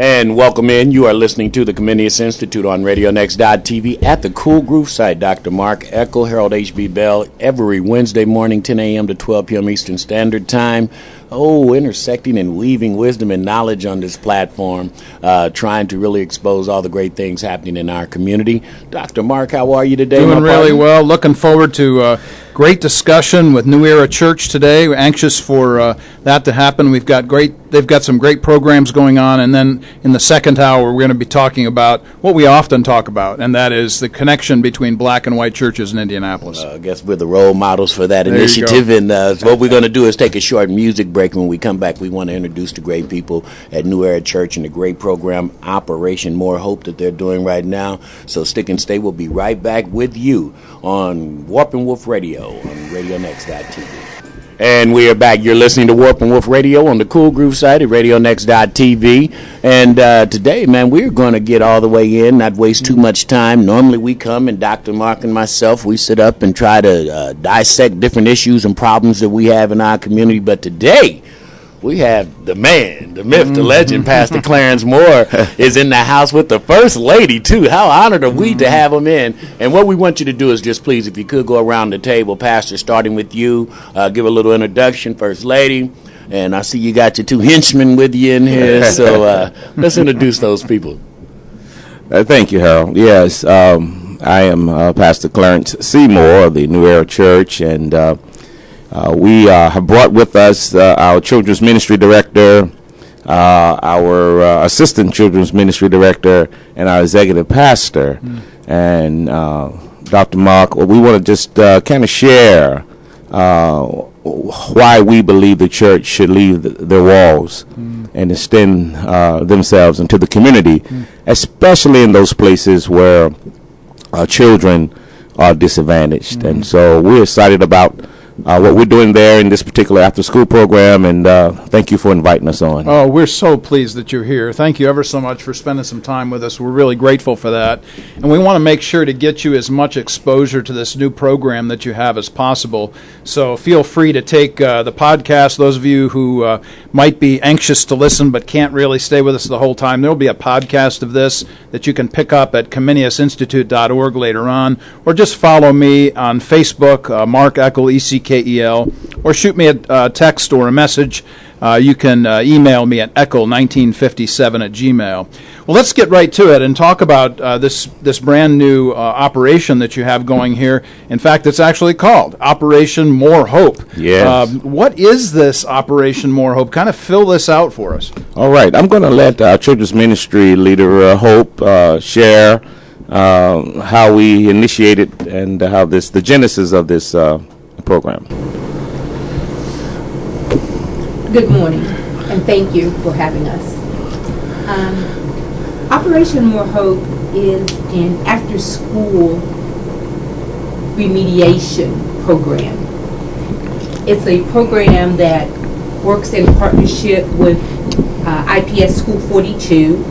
And welcome in. You are listening to the Comenius Institute on RadioNext.tv at the Cool Groove site. Dr. Mark Eckel, Harold H.B. Bell, every Wednesday morning, 10 a.m. to 12 p.m. Eastern Standard Time. Intersecting and weaving wisdom and knowledge on this platform, trying to really expose all the great things happening in our community. Dr. Mark, how are you today? Doing really well. Looking forward to great discussion with New Era Church today. We're anxious for that to happen. They've got some great programs going on, and then in the second hour we're going to be talking about what we often talk about, and that is the connection between black and white churches in Indianapolis. I guess we're the role models for that initiative, and what we're going to do is take a short music break. When we come back, we want to introduce the great people at New Era Church and the great program Operation More Hope that they're doing right now. So stick and stay. We'll be right back with you on Warp and Woof Radio on RadioNext.tv. And we are back. You're listening to Warp and Woof Radio on the Cool Groove site at RadioNext.tv. And today, man, we're going to get all the way in, not waste too much time. Normally we come, and Dr. Mark and myself, we sit up and try to dissect different issues and problems that we have in our community. But today, we have the man, the myth, the legend, Pastor Clarence Moore is in the house with the First Lady, too. How honored are we to have him in? And what we want you to do is just please, if you could go around the table, Pastor, starting with you, give a little introduction, First Lady. And I see you got your two henchmen with you in here, so let's introduce those people. Thank you, Harold. Yes, I am Pastor Clarence Seymour of the New Era Church, and we have brought with us our children's ministry director, our assistant children's ministry director, and our executive pastor. And Dr. Mark, we want to just kind of share why we believe the church should leave their walls and extend themselves into the community, especially in those places where children are disadvantaged. And so we're excited about what we're doing there in this particular after-school program, and thank you for inviting us on. Oh, we're so pleased that you're here. Thank you ever so much for spending some time with us. We're really grateful for that, and we want to make sure to get you as much exposure to this new program that you have as possible. So feel free to take the podcast. Those of you who might be anxious to listen but can't really stay with us the whole time, there will be a podcast of this that you can pick up at ComeniusInstitute.org later on, or just follow me on Facebook, Mark Eckel, ECKEL, or shoot me a text or a message. You can email me at eckel1957@gmail. Well, let's get right to it and talk about this brand new operation that you have going here. In fact, it's actually called Operation More Hope. Yes. What is this Operation More Hope? Kind of fill this out for us. All right. I'm going to let our children's ministry leader, Hope, share how we initiated and how the genesis of this program. Good morning, and thank you for having us. Operation More Hope is an after-school remediation program. It's a program that works in partnership with IPS School 42,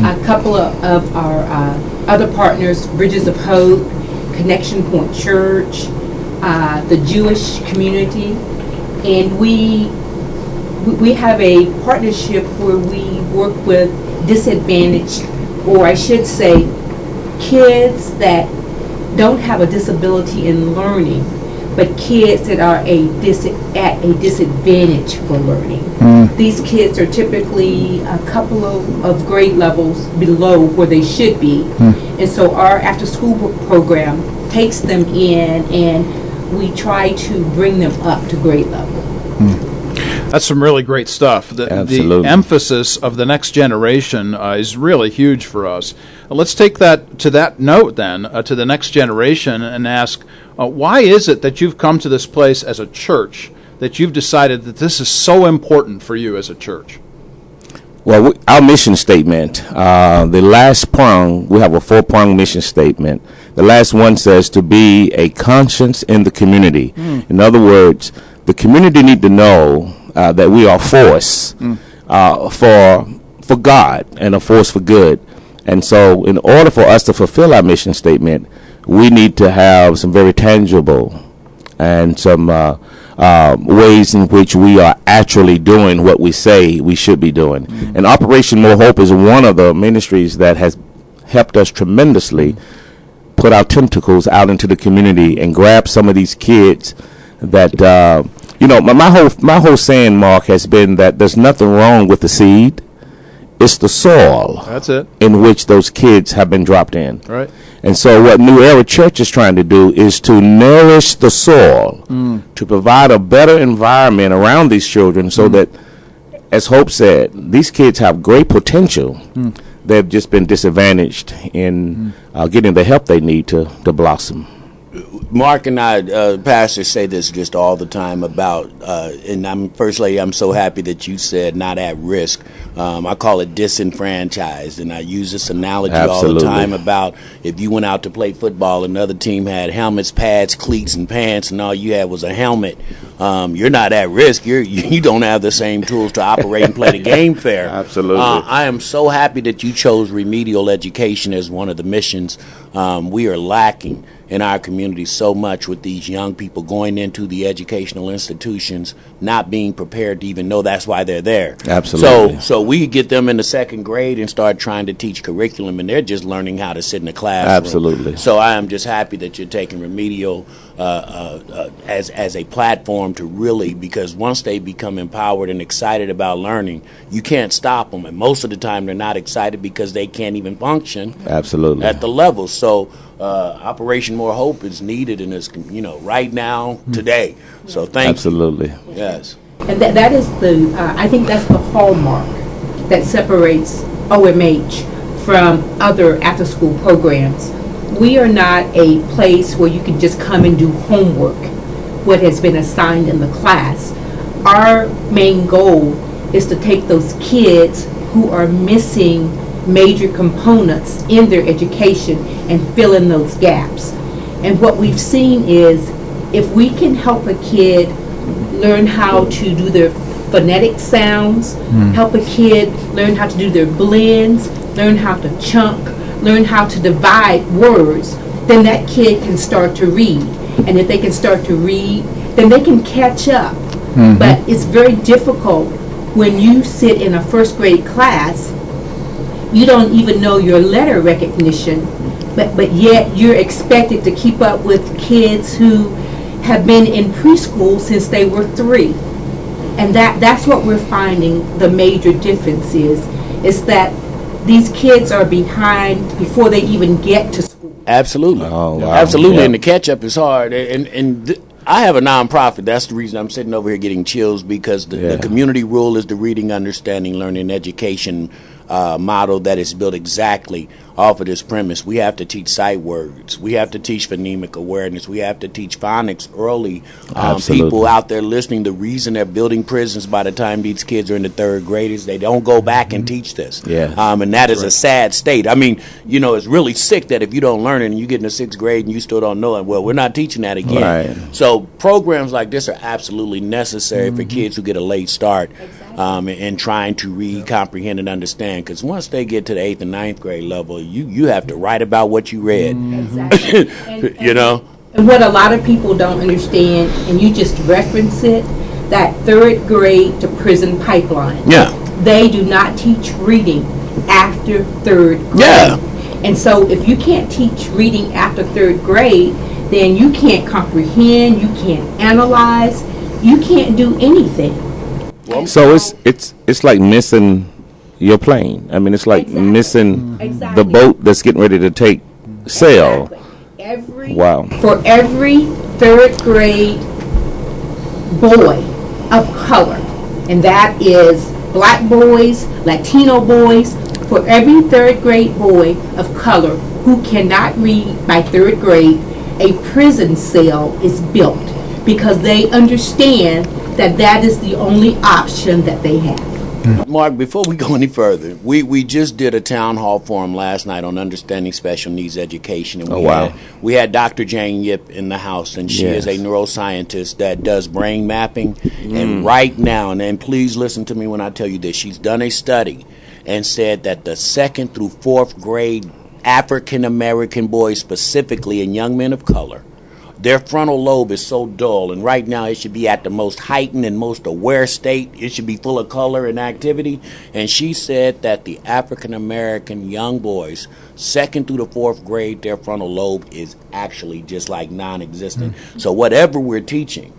a couple of our other partners, Bridges of Hope, Connection Point Church, the Jewish community, and we have a partnership where we work with disadvantaged, or I should say, kids that don't have a disability in learning, but kids that are at a disadvantage for learning. These kids are typically a couple of grade levels below where they should be, and so our after-school program takes them in and we try to bring them up to grade level. That's some really great stuff. The emphasis of the next generation is really huge for us. Let's take that to that note then, to the next generation, and ask, why is it that you've come to this place as a church, that you've decided that this is so important for you as a church? Well, our mission statement, the last prong, we have a 4-prong mission statement. The last one says to be a conscience in the community. In other words, the community need to know that we are a force for God and a force for good. And so in order for us to fulfill our mission statement, we need to have some very tangible and some ways in which we are actually doing what we say we should be doing. And Operation More Hope is one of the ministries that has helped us tremendously put our tentacles out into the community and grab some of these kids that, my whole saying, Mark, has been that there's nothing wrong with the seed. It's the soil. That's it. In which those kids have been dropped in. Right. And so what New Era Church is trying to do is to nourish the soil, to provide a better environment around these children so that, as Hope said, these kids have great potential. They've just been disadvantaged in getting the help they need to blossom. Mark and I, pastors, say this just all the time about, and First Lady, I'm so happy that you said not at risk. I call it disenfranchised, and I use this analogy all the time about if you went out to play football, another team had helmets, pads, cleats, and pants, and all you had was a helmet. You're not at risk. You don't have the same tools to operate and play the game fair. Absolutely. I am so happy that you chose remedial education as one of the missions. We are lacking in our community so much with these young people going into the educational institutions, not being prepared to even know that's why they're there. Absolutely. So we get them in the second grade and start trying to teach curriculum, and they're just learning how to sit in a classroom. Absolutely. So I am just happy that you're taking remedial as a platform to really, because once they become empowered and excited about learning, you can't stop them. And most of the time they're not excited because they can't even function Absolutely. at the level. So Operation More Hope is needed and is, right now, today. So thank Absolutely. you. Yes. And that is I think that's the hallmark that separates OMH from other after-school programs. We are not a place where you can just come and do homework, what has been assigned in the class. Our main goal is to take those kids who are missing major components in their education and fill in those gaps. And what we've seen is if we can help a kid learn how to do their phonetic sounds, help a kid learn how to do their blends, learn how to chunk, learn how to divide words, then that kid can start to read. And if they can start to read, then they can catch up. But it's very difficult when you sit in a first grade class, you don't even know your letter recognition, but yet you're expected to keep up with kids who have been in preschool since they were 3. And that's what we're finding the major difference is that these kids are behind before they even get to school. Absolutely. Oh, wow. Absolutely. Yeah. And the catch up is hard. And I have a nonprofit. That's the reason I'm sitting over here getting chills, because the community rule is the reading, understanding, learning, education model that is built exactly off of this premise. We have to teach sight words. We have to teach phonemic awareness. We have to teach phonics early. People out there listening, the reason they're building prisons by the time these kids are in the 3rd grade is they don't go back and teach this. And that is a sad state. I mean, it's really sick that if you don't learn it and you get in the 6th grade and you still don't know it, well, we're not teaching that again. Right. So programs like this are absolutely necessary for kids who get a late start in trying to read, comprehend, and understand. Because once they get to the 8th and 9th grade level, you have to write about what you read. Exactly. And what a lot of people don't understand, and you just reference it, that 3rd grade to prison pipeline. Yeah. They do not teach reading after 3rd grade. Yeah. And so if you can't teach reading after 3rd grade, then you can't comprehend, you can't analyze, you can't do anything. So it's like missing your plane. I mean, it's like missing the boat that's getting ready to take sail. Exactly. Wow. For every 3rd grade boy of color, and that is black boys, Latino boys, for every 3rd grade boy of color who cannot read by 3rd grade, a prison cell is built because they understand that is the only option that they have. Mark, before we go any further, we just did a town hall forum last night on understanding special needs education. And we had Dr. Jane Yip in the house, and she is a neuroscientist that does brain mapping. And right now, and please listen to me when I tell you this, she's done a study and said that the 2nd through 4th grade African American boys specifically, and young men of color, Their frontal lobe is so dull, and right now it should be at the most heightened and most aware state. It should be full of color and activity. And she said that the African American young boys, 2nd through the 4th grade, their frontal lobe is actually just like non-existent. So whatever we're teaching,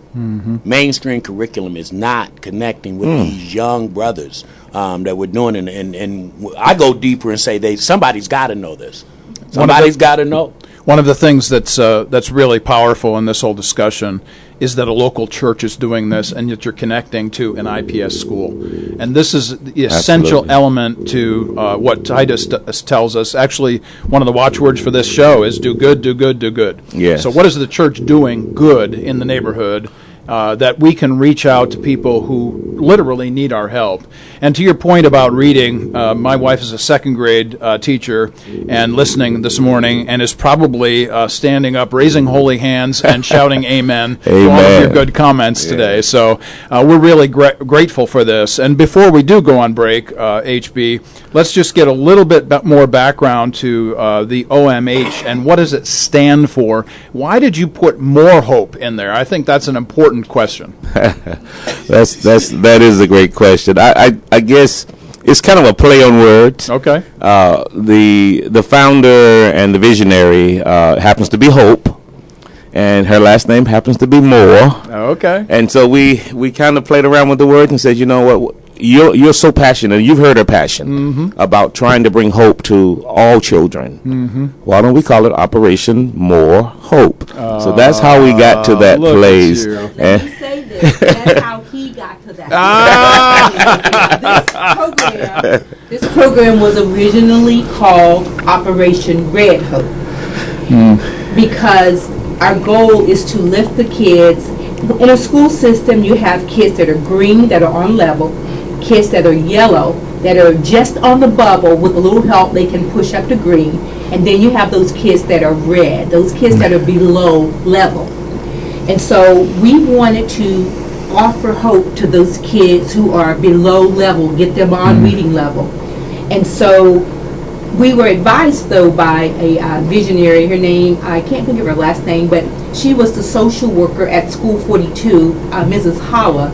mainstream curriculum is not connecting with these young brothers that we're doing. And I go deeper and say somebody's got to know this. Somebody's got to know. One of the things that's really powerful in this whole discussion is that a local church is doing this, and yet you're connecting to an IPS school. And this is the essential element to what Titus tells us. Actually, one of the watchwords for this show is do good, do good, do good. Yes. So what is the church doing good in the neighborhood that we can reach out to people who literally need our help? And to your point about reading, my wife is a 2nd grade teacher and listening this morning and is probably standing up, raising holy hands and shouting amen to all of your good comments today. So we're really grateful for this. And before we do go on break, HB, let's just get a little bit more background to the OMH and what does it stand for? Why did you put more hope in there? I think that's an important question. That is a great question. I guess it's kind of a play on words. Okay. The founder and the visionary happens to be Hope, and her last name happens to be Moore. Okay. And so we kind of played around with the words and said, you know what? You're so passionate. You've heard her passion about trying to bring hope to all children. Why don't we call it Operation More Hope? So that's how we got to that place. Let me say this. That's how he got to that. This program was originally called Operation Red Hope because our goal is to lift the kids. In a school system, you have kids that are green, that are on level, kids that are yellow, that are just on the bubble. With a little help they can push up to green, and then you have those kids that are red, those kids that are below level. And so we wanted to offer hope to those kids who are below level, get them on reading level. And so we were advised though by a visionary, her name, I can't think of her last name, but she was the social worker at School 42, Mrs. Holla,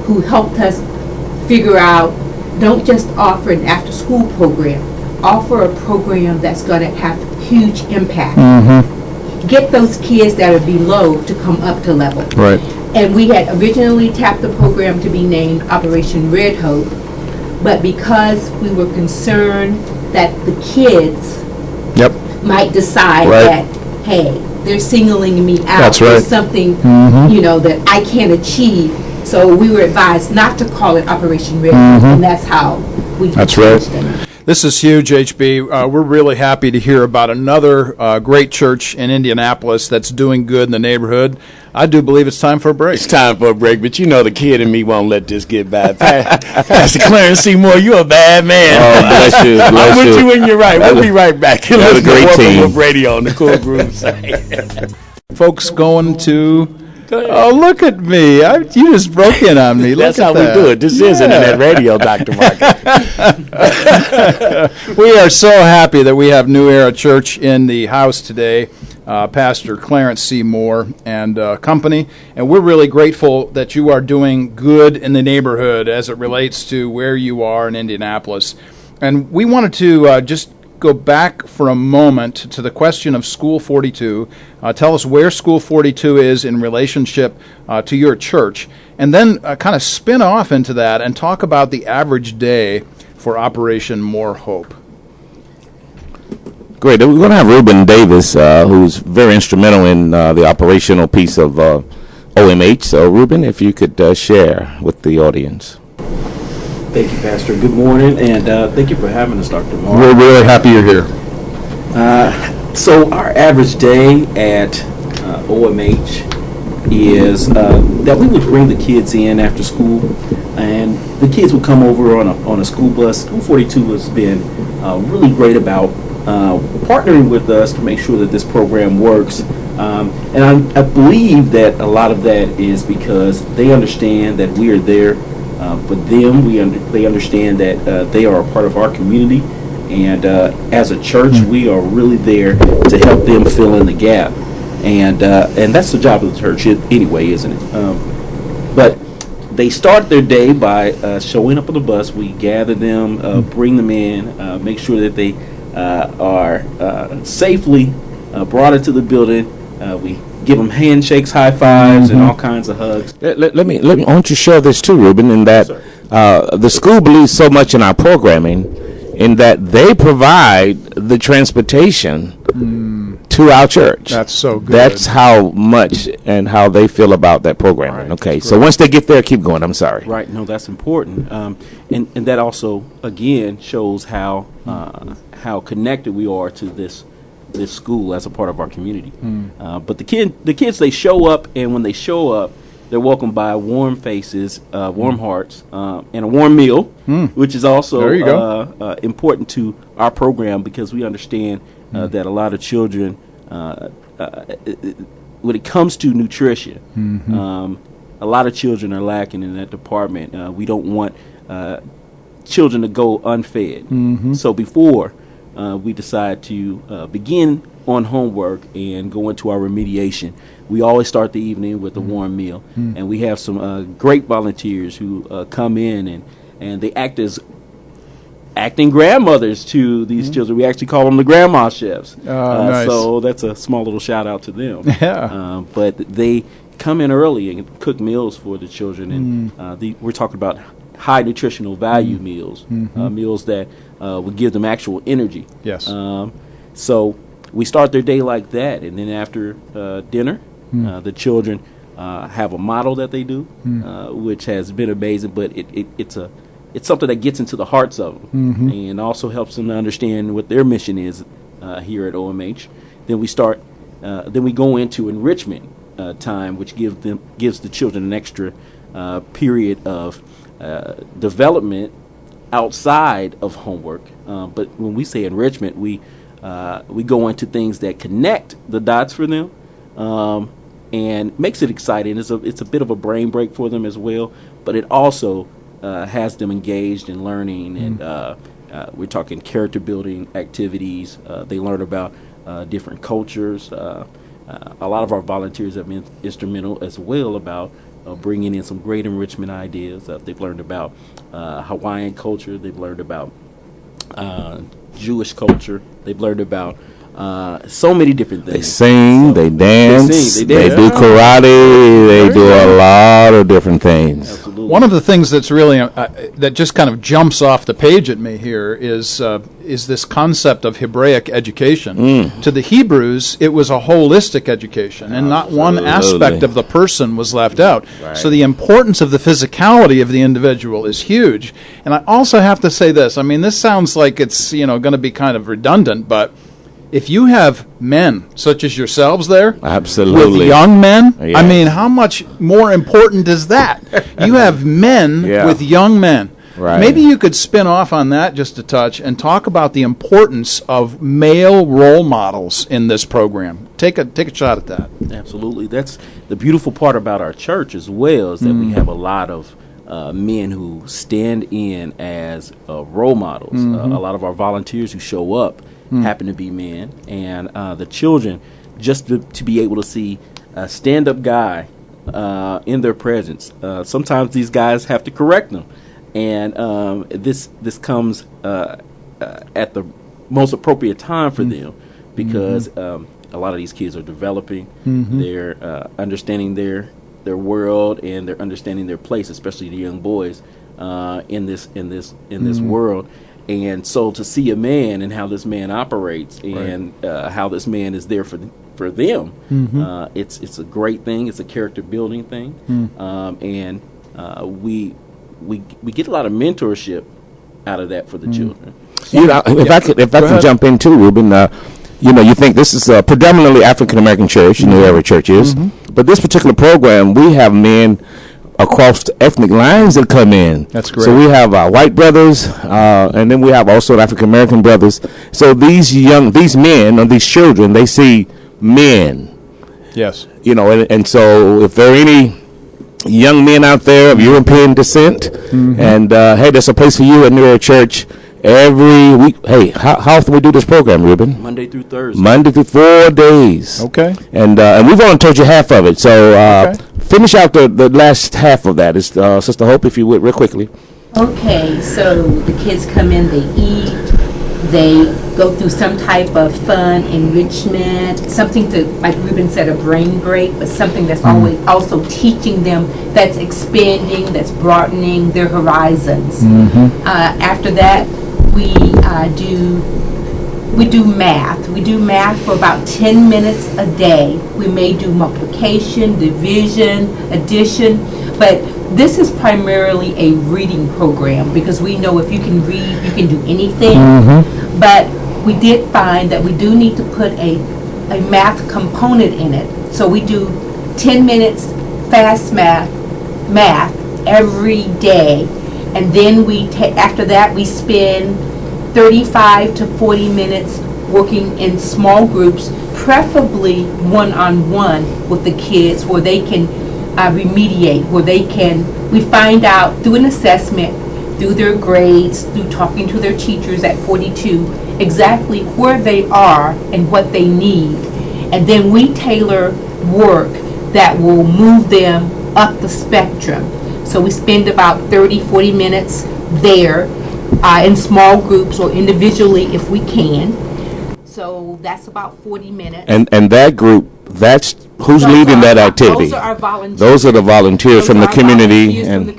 who helped us figure out, don't just offer an after-school program, offer a program that's going to have huge impact. Get those kids that are below to come up to level. Right. And we had originally tapped the program to be named Operation Red Hope, but because we were concerned that the kids might decide that, hey, they're singling me out. That's right. There's something, that I can't achieve. So we were advised not to call it Operation Red Hope, and that's how we changed it. This is huge, HB. We're really happy to hear about another great church in Indianapolis that's doing good in the neighborhood. I do believe it's time for a break. It's time for a break, but you know the kid in me won't let this get by. Pastor Clarence Seymour, you're a bad man. Oh, bless you. I'm with you when you're right. We'll be right back. That's a great team. Woof Radio on the Cool Groove site. Folks going to... Oh, look at me. You just broke in on me. That's how we do it. This is Internet Radio, Dr. Marcus. We are so happy that we have New Era Church in the house today, Pastor Clarence Seymour and company, and we're really grateful that you are doing good in the neighborhood as it relates to where you are in Indianapolis. And we wanted to just go back for a moment to the question of School 42. Tell us where School 42 is in relationship to your church, and then kind of spin off into that and talk about the average day for Operation More Hope. Great. We're going to have Ruben Davis, who's very instrumental in the operational piece of OMH. So, Ruben, if you could share with the audience. Thank you, Pastor. Good morning, and thank you for having us, Dr. Mark. We're really happy you're here. So our average day at OMH is that we would bring the kids in after school, and the kids would come over on a school bus. School 42 has been really great about partnering with us to make sure that this program works. And I believe that a lot of that is because they understand that we are there for them. They understand that they are a part of our community, and as a church, we are really there to help them fill in the gap. and that's the job of the church anyway, isn't it? But they start their day by showing up on the bus. We gather them, bring them in, make sure that they are safely brought into the building. We give them handshakes, high fives, and all kinds of hugs. Let me. I want you to share this too, Ruben. In that the school believes so much in our programming, in that they provide the transportation to our church. That's so good. That's how much and how they feel about that programming. Right. Okay, so once they get there, keep going. I'm sorry. Right. No, that's important, and that also again shows how connected we are to this school as a part of our community. But the kids, they show up, and when they show up, they're welcomed by warm faces, warm hearts, and a warm meal, which is also important to our program, because we understand that a lot of children, when it comes to nutrition, a lot of children are lacking in that department. We don't want children to go unfed. So before we decide to begin on homework and go into our remediation, we always start the evening with a warm meal. And we have some great volunteers who come in, and they act as acting grandmothers to these children. We actually call them the grandma chefs. Nice. So that's a small little shout out to them. Yeah. But they come in early and cook meals for the children. And we're talking about high nutritional value meals, meals that would give them actual energy. Yes. So we start their day like that, and then after dinner, the children have a model that they do, which has been amazing. But it's something that gets into the hearts of them, and also helps them to understand what their mission is here at OMH. Then we go into enrichment time, which gives the children an extra period of development outside of homework. But when we say enrichment, we go into things that connect the dots for them, and makes it exciting. It's a bit of a brain break for them as well, but it also has them engaged in learning, and we're talking character building activities. They learn about different cultures. A lot of our volunteers have been instrumental as well about bringing in some great enrichment ideas. They've learned about Hawaiian culture. They've learned about Jewish culture. They've learned about so many different things. They sing, they dance, they do karate, they do a lot of different things. Absolutely. One of the things that's really that just kind of jumps off the page at me here is this concept of Hebraic education. To the Hebrews, it was a holistic education, and not one aspect of the person was left out. Right. So the importance of the physicality of the individual is huge. And I also have to say this. I mean, this sounds like it's going to be kind of redundant, but if you have men such as yourselves there, absolutely, with young men, yes. I mean, how much more important is that? You have men with young men. Right. Maybe you could spin off on that just a touch and talk about the importance of male role models in this program. Take a shot at that. Absolutely. That's the beautiful part about our church as well, is that we have a lot of men who stand in as role models. A lot of our volunteers who show up happen to be men, and the children, just to be able to see a stand-up guy in their presence. Sometimes these guys have to correct them, and this comes at the most appropriate time for them, because a lot of these kids are developing. They're understanding their world, and they're understanding their place, especially the young boys in this world. And so to see a man and how this man operates, and how this man is there for them, it's a great thing. It's a character building thing, and we get a lot of mentorship out of that for the children. If I could jump in too, Ruben. You think this is a predominantly African American church, every church is, but this particular program, we have men across the ethnic lines that come in. That's great. So we have white brothers, and then we have also African American brothers. So these men, or these children, they see men. Yes. And so if there are any young men out there of European descent, and hey, there's a place for you in your church. every week. Hey, how often we do this program, Ruben? Monday through Thursday. Monday through 4 days. Okay. And we've only told you half of it, so finish out the last half of that. Is Sister Hope, if you would, real quickly. Okay, so the kids come in, they eat, they go through some type of fun enrichment, something to, like Ruben said, a brain break, but something that's always also teaching them, that's expanding, that's broadening their horizons. After that, we do math. We do math for about 10 minutes a day. We may do multiplication, division, addition, but this is primarily a reading program because we know if you can read, you can do anything. But we did find that we do need to put a math component in it. So we do 10 minutes fast math every day. And then after that, we spend 35 to 40 minutes working in small groups, preferably one-on-one with the kids where they can remediate, we find out through an assessment, through their grades, through talking to their teachers at 42, exactly where they are and what they need. And then we tailor work that will move them up the spectrum. So we spend about 30, 40 minutes there in small groups or individually if we can. So that's about 40 minutes. And that group, that's who's leading that activity? Those are our volunteers. Those are the volunteers from the community. And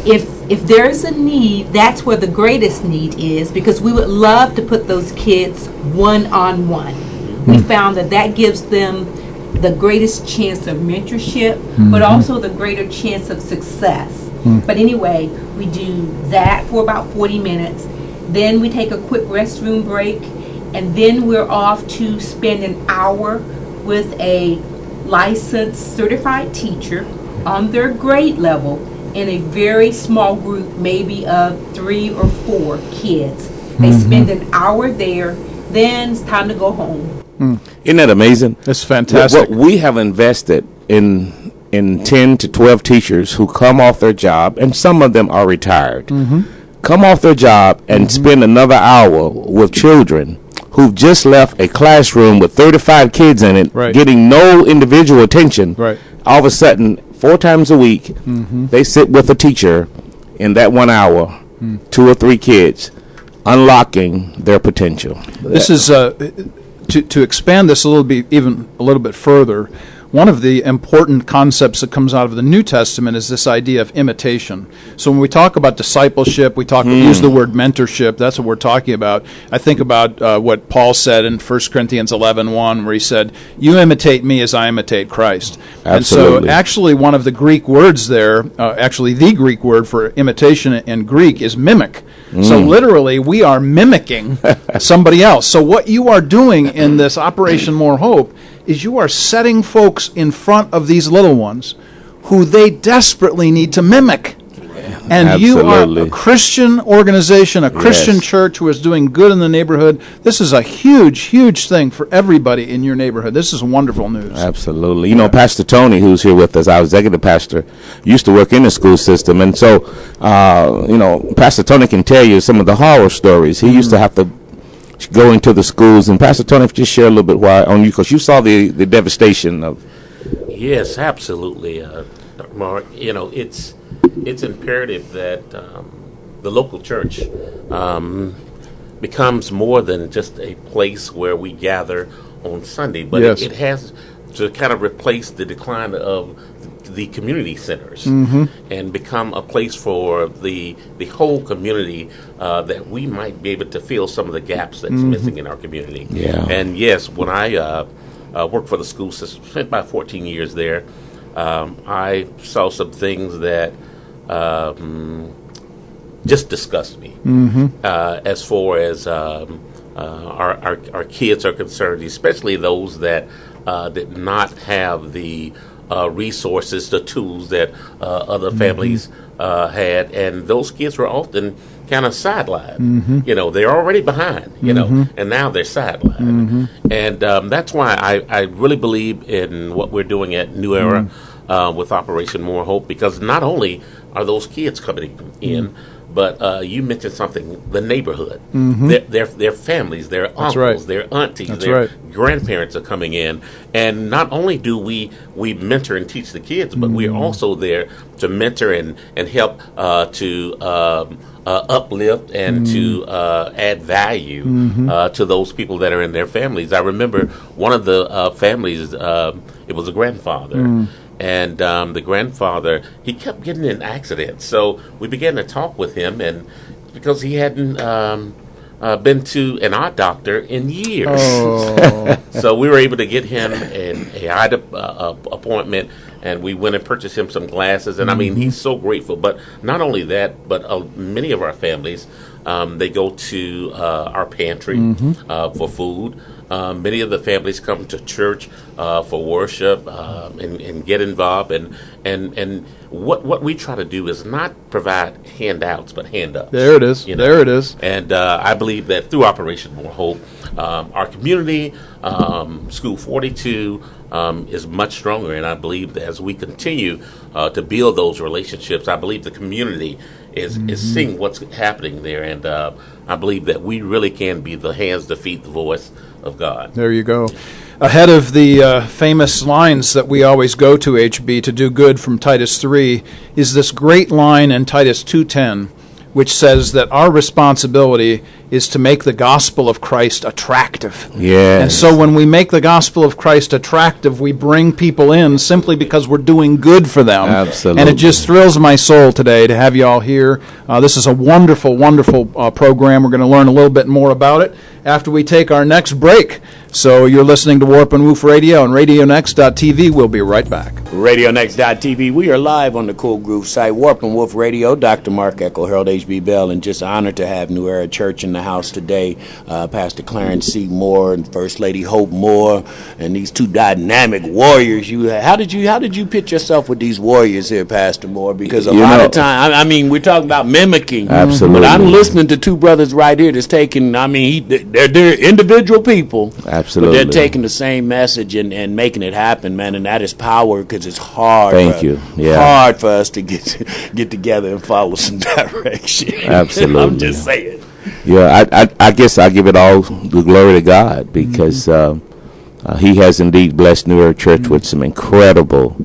if there's a need, that's where the greatest need is, because we would love to put those kids one-on-one. We found that gives them the greatest chance of mentorship, but also the greater chance of success. But anyway, we do that for about 40 minutes. Then we take a quick restroom break, and then we're off to spend an hour with a licensed certified teacher on their grade level in a very small group, maybe of 3 or 4 kids. They spend an hour there, then it's time to go home. Isn't that amazing? That's fantastic. What we have invested in 10 to 12 teachers who come off their job, and some of them are retired, come off their job and spend another hour with children who've just left a classroom with 35 kids in it, getting no individual attention. All of a sudden, 4 times a week, they sit with a teacher in that 1 hour, 2 or 3 kids, unlocking their potential. This is to expand this a little bit further. One of the important concepts that comes out of the New Testament is this idea of imitation. So when we talk about discipleship, we use the word mentorship. That's what we're talking about. I think about what Paul said in 1 Corinthians 11:1, where he said, "You imitate me as I imitate Christ." Absolutely. And so actually one of the Greek words there, the Greek word for imitation in Greek is mimic. So literally, we are mimicking somebody else. So what you are doing in this Operation More Hope is you are setting folks in front of these little ones who they desperately need to mimic. And Absolutely. You are a Christian organization, a Christian church who is doing good in the neighborhood. This is a huge, huge thing for everybody in your neighborhood. This is wonderful news. Absolutely. You know, Pastor Tony, who's here with us, our executive pastor, used to work in the school system. And so, Pastor Tony can tell you some of the horror stories. He used to have to go into the schools. And Pastor Tony, just share a little bit on you, because you saw the devastation of. Yes, absolutely, Mark. It's imperative that the local church becomes more than just a place where we gather on Sunday, but it has to kind of replace the decline of the community centers and become a place for the whole community, that we might be able to fill some of the gaps that's missing in our community. Yeah. And yes, when I worked for the school system, spent about 14 years there, I saw some things that just disgust me as far as our kids are concerned, especially those that did not have the resources, the tools that other families had, and those kids were often kind of sidelined. They're already behind, and now they're sidelined. And that's why I really believe in what we're doing at New Era with Operation More Hope, because not only are those kids coming in, But you mentioned something, the neighborhood. Their families, their uncles, right. their aunties, That's their right. grandparents are coming in. And not only do we mentor and teach the kids, but we're also there to mentor and help to uplift and to add value to those people that are in their families. I remember one of the families, it was a grandfather. And the grandfather, he kept getting in accidents. So we began to talk with him, and because he hadn't been to an eye doctor in years. So we were able to get him an eye appointment, and we went and purchased him some glasses. And I mean, he's so grateful. But not only that, but many of our families, they go to our pantry for food. Many of the families come to church for worship and get involved. And what we try to do is not provide handouts, but hand-ups. There it is. You know? There it is. And I believe that through Operation More Hope, our community, School 42, is much stronger. And I believe that as we continue to build those relationships, I believe the community is seeing what's happening there. And I believe that we really can be the hands, the feet, the voice of God. There you go. Ahead of the famous lines that we always go to, HB, to do good from Titus 3, is this great line in Titus 2:10, which says that our responsibility is to make the gospel of Christ attractive. Yes. And so when we make the gospel of Christ attractive, we bring people in simply because we're doing good for them. Absolutely. And it just thrills my soul today to have you all here. This is a wonderful, wonderful program. We're going to learn a little bit more about it after we take our next break. So you're listening to Warp and Woof Radio and RadioNext.tv. We'll be right back. RadioNext.tv. We are live on the Cool Groove site, Warp and Woof Radio. Dr. Mark Echo, Harold H.B. Bell, and just honored to have New Era Church in the house today. Pastor Clarence C. Moore and First Lady Hope Moore, and these two dynamic warriors. How did you pitch yourself with these warriors here, Pastor Moore? Because a lot of time, I mean, we're talking about mimicking. Absolutely. But I'm listening to two brothers right here that's taking. I mean, they're individual people. Absolutely. But they're taking the same message and making it happen, man, and that is power, because it's hard. Hard for us to get together and follow some direction. Absolutely. I'm just saying. Yeah, I guess I give it all the glory to God, because He has indeed blessed New Era Church with some incredible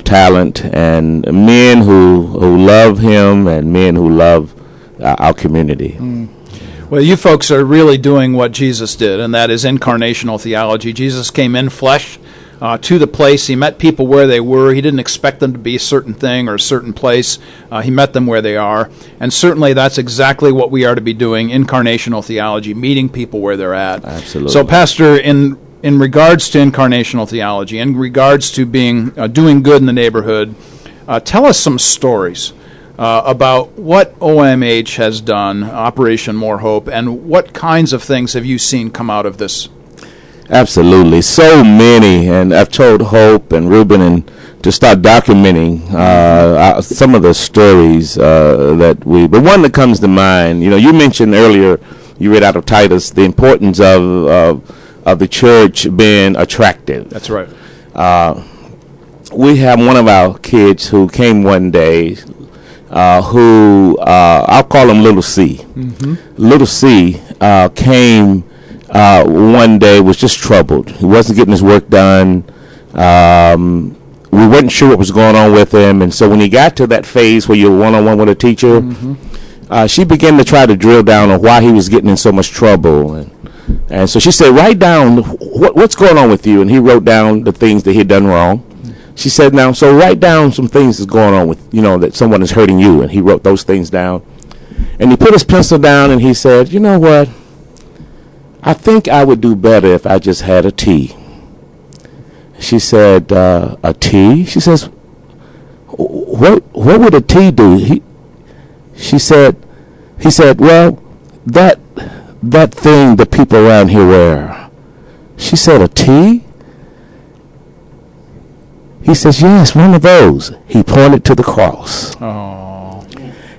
talent and men who love Him and men who love our community. Well, you folks are really doing what Jesus did, and that is incarnational theology. Jesus came in flesh to the place. He met people where they were. He didn't expect them to be a certain thing or a certain place. He met them where they are. And certainly that's exactly what we are to be doing, incarnational theology, meeting people where they're at. Absolutely. So, Pastor, in regards to incarnational theology, in regards to being doing good in the neighborhood, tell us some stories about what OMH has done, Operation More Hope, and what kinds of things have you seen come out of this? Absolutely. So many, and I've told Hope and Ruben to start documenting some of the stories but one that comes to mind, you mentioned earlier, you read out of Titus, the importance of the church being attractive. That's right. We have one of our kids who came one day, who I'll call him Little C. Little C came one day, was just troubled. He wasn't getting his work done. We weren't sure what was going on with him, and so when he got to that phase where you're one-on-one with a teacher, she began to try to drill down on why he was getting in so much trouble, and so she said, write down what's going on with you, and he wrote down the things that he'd done wrong. She said, now, so write down some things that's going on with, that someone is hurting you, and he wrote those things down, and he put his pencil down, and he said, you know what? I think I would do better if I just had a tea. She said, a tea? She says, what would a tea do? He said, well, that thing that people around here wear. She said, a tea? He says, yes, one of those. He pointed to the cross. Oh.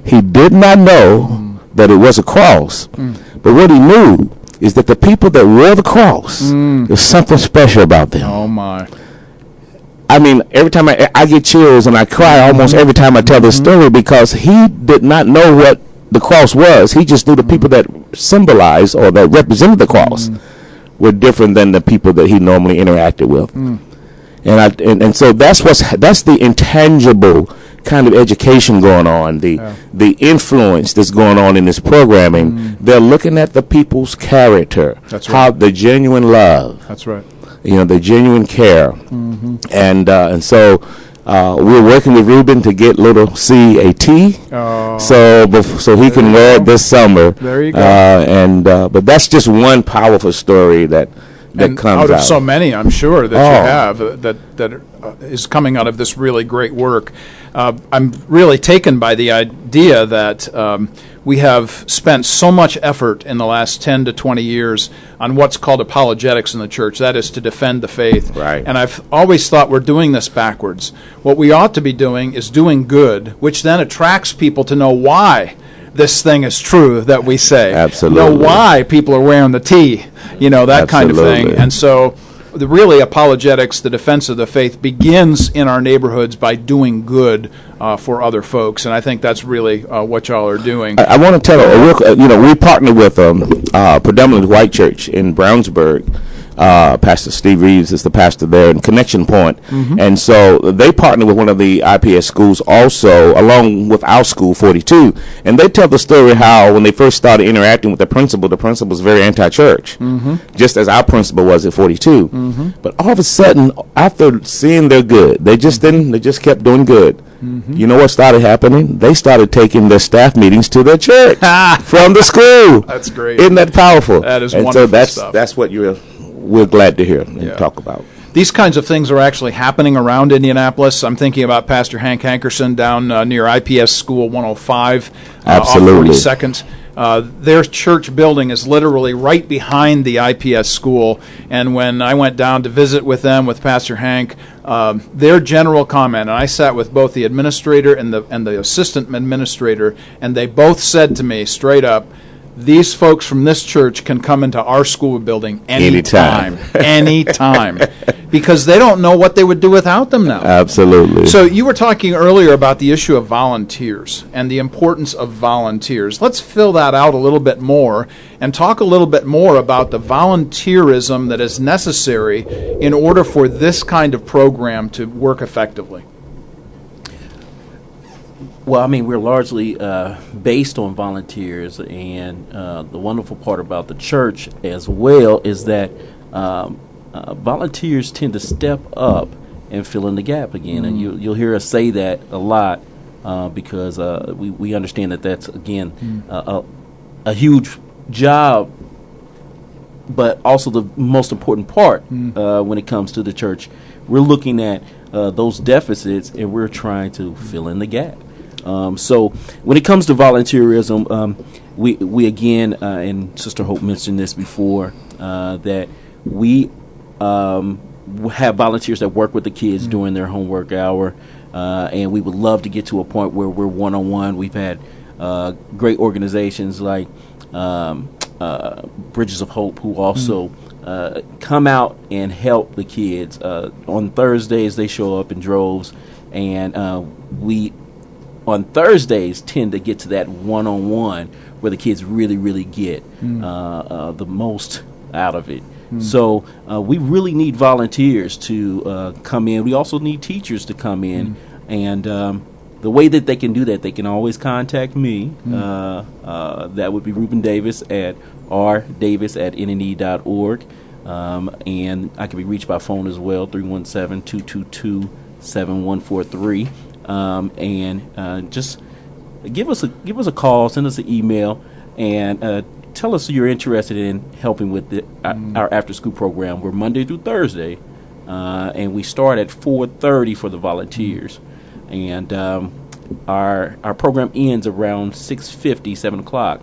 He did not know that it was a cross, but what he knew is that the people that wore the cross, there's something special about them. Oh, my. I mean, every time I get chills and I cry almost every time I tell this story, because he did not know what the cross was. He just knew the people that symbolized or that represented the cross were different than the people that he normally interacted with. And so that's the intangible kind of education going on, the influence that's going on in this programming. They're looking at the people's character, That's right. how the genuine love, That's right. the genuine care, and so we're working with Ruben to get little C a T, so he can wear it this summer. There you go. But that's just one powerful story that and comes out of out. so many, I'm sure, that you have that is coming out of this really great work. I'm really taken by the idea that we have spent so much effort in the last 10 to 20 years on what's called apologetics in the church, that is to defend the faith. Right. And I've always thought we're doing this backwards. What we ought to be doing is doing good, which then attracts people to know why this thing is true that we say. Absolutely. Know why people are wearing the T, that kind of thing. Absolutely. And so really apologetics, the defense of the faith, begins in our neighborhoods by doing good for other folks, and I think that's really what y'all are doing. I want to tell we partner with a predominantly white church in Brownsburg. Pastor Steve Reeves is the pastor there in Connection Point. And so they partner with one of the IPS schools also, along with our school, 42. And they tell the story how when they first started interacting with the principal was very anti-church, just as our principal was at 42. But all of a sudden, after seeing their good, they just kept doing good. You know what started happening? They started taking their staff meetings to their church from the school. That's great. Isn't that powerful? That is and wonderful so stuff. that's what we're glad to hear and talk about. These kinds of things are actually happening around Indianapolis. I'm thinking about Pastor Hank Hankerson down near IPS School 105 Absolutely. off 42nd. Their church building is literally right behind the IPS school, and when I went down to visit with them, with Pastor Hank, their general comment, and I sat with both the administrator and the assistant administrator, and they both said to me straight up, these folks from this church can come into our school building anytime. Anytime. Because they don't know what they would do without them now. Absolutely. So you were talking earlier about the issue of volunteers and the importance of volunteers. Let's fill that out a little bit more and talk a little bit more about the volunteerism that is necessary in order for this kind of program to work effectively. Well, I mean, we're largely based on volunteers, and the wonderful part about the church as well is that volunteers tend to step up and fill in the gap again. And you'll hear us say that a lot because we understand that that's, again, a huge job, but also the most important part when it comes to the church. We're looking at those deficits, and we're trying to fill in the gap. So when it comes to volunteerism, we again, and Sister Hope mentioned this before, that we have volunteers that work with the kids during their homework hour, and we would love to get to a point where we're one-on-one. We've had great organizations like Bridges of Hope, who also come out and help the kids. On Thursdays, they show up in droves, and we on Thursdays tend to get to that one-on-one where the kids really, really get the most out of it. So we really need volunteers to come in. We also need teachers to come in. And the way that they can do that, they can always contact me. That would be Ruben Davis at rdavis@nne.org. And I can be reached by phone as well, 317-222-7143. And just give us a call, send us an email, and tell us you're interested in helping with our after-school program. We're Monday through Thursday, and we start at 4:30 for the volunteers, and our program ends around 6:50, 7 o'clock.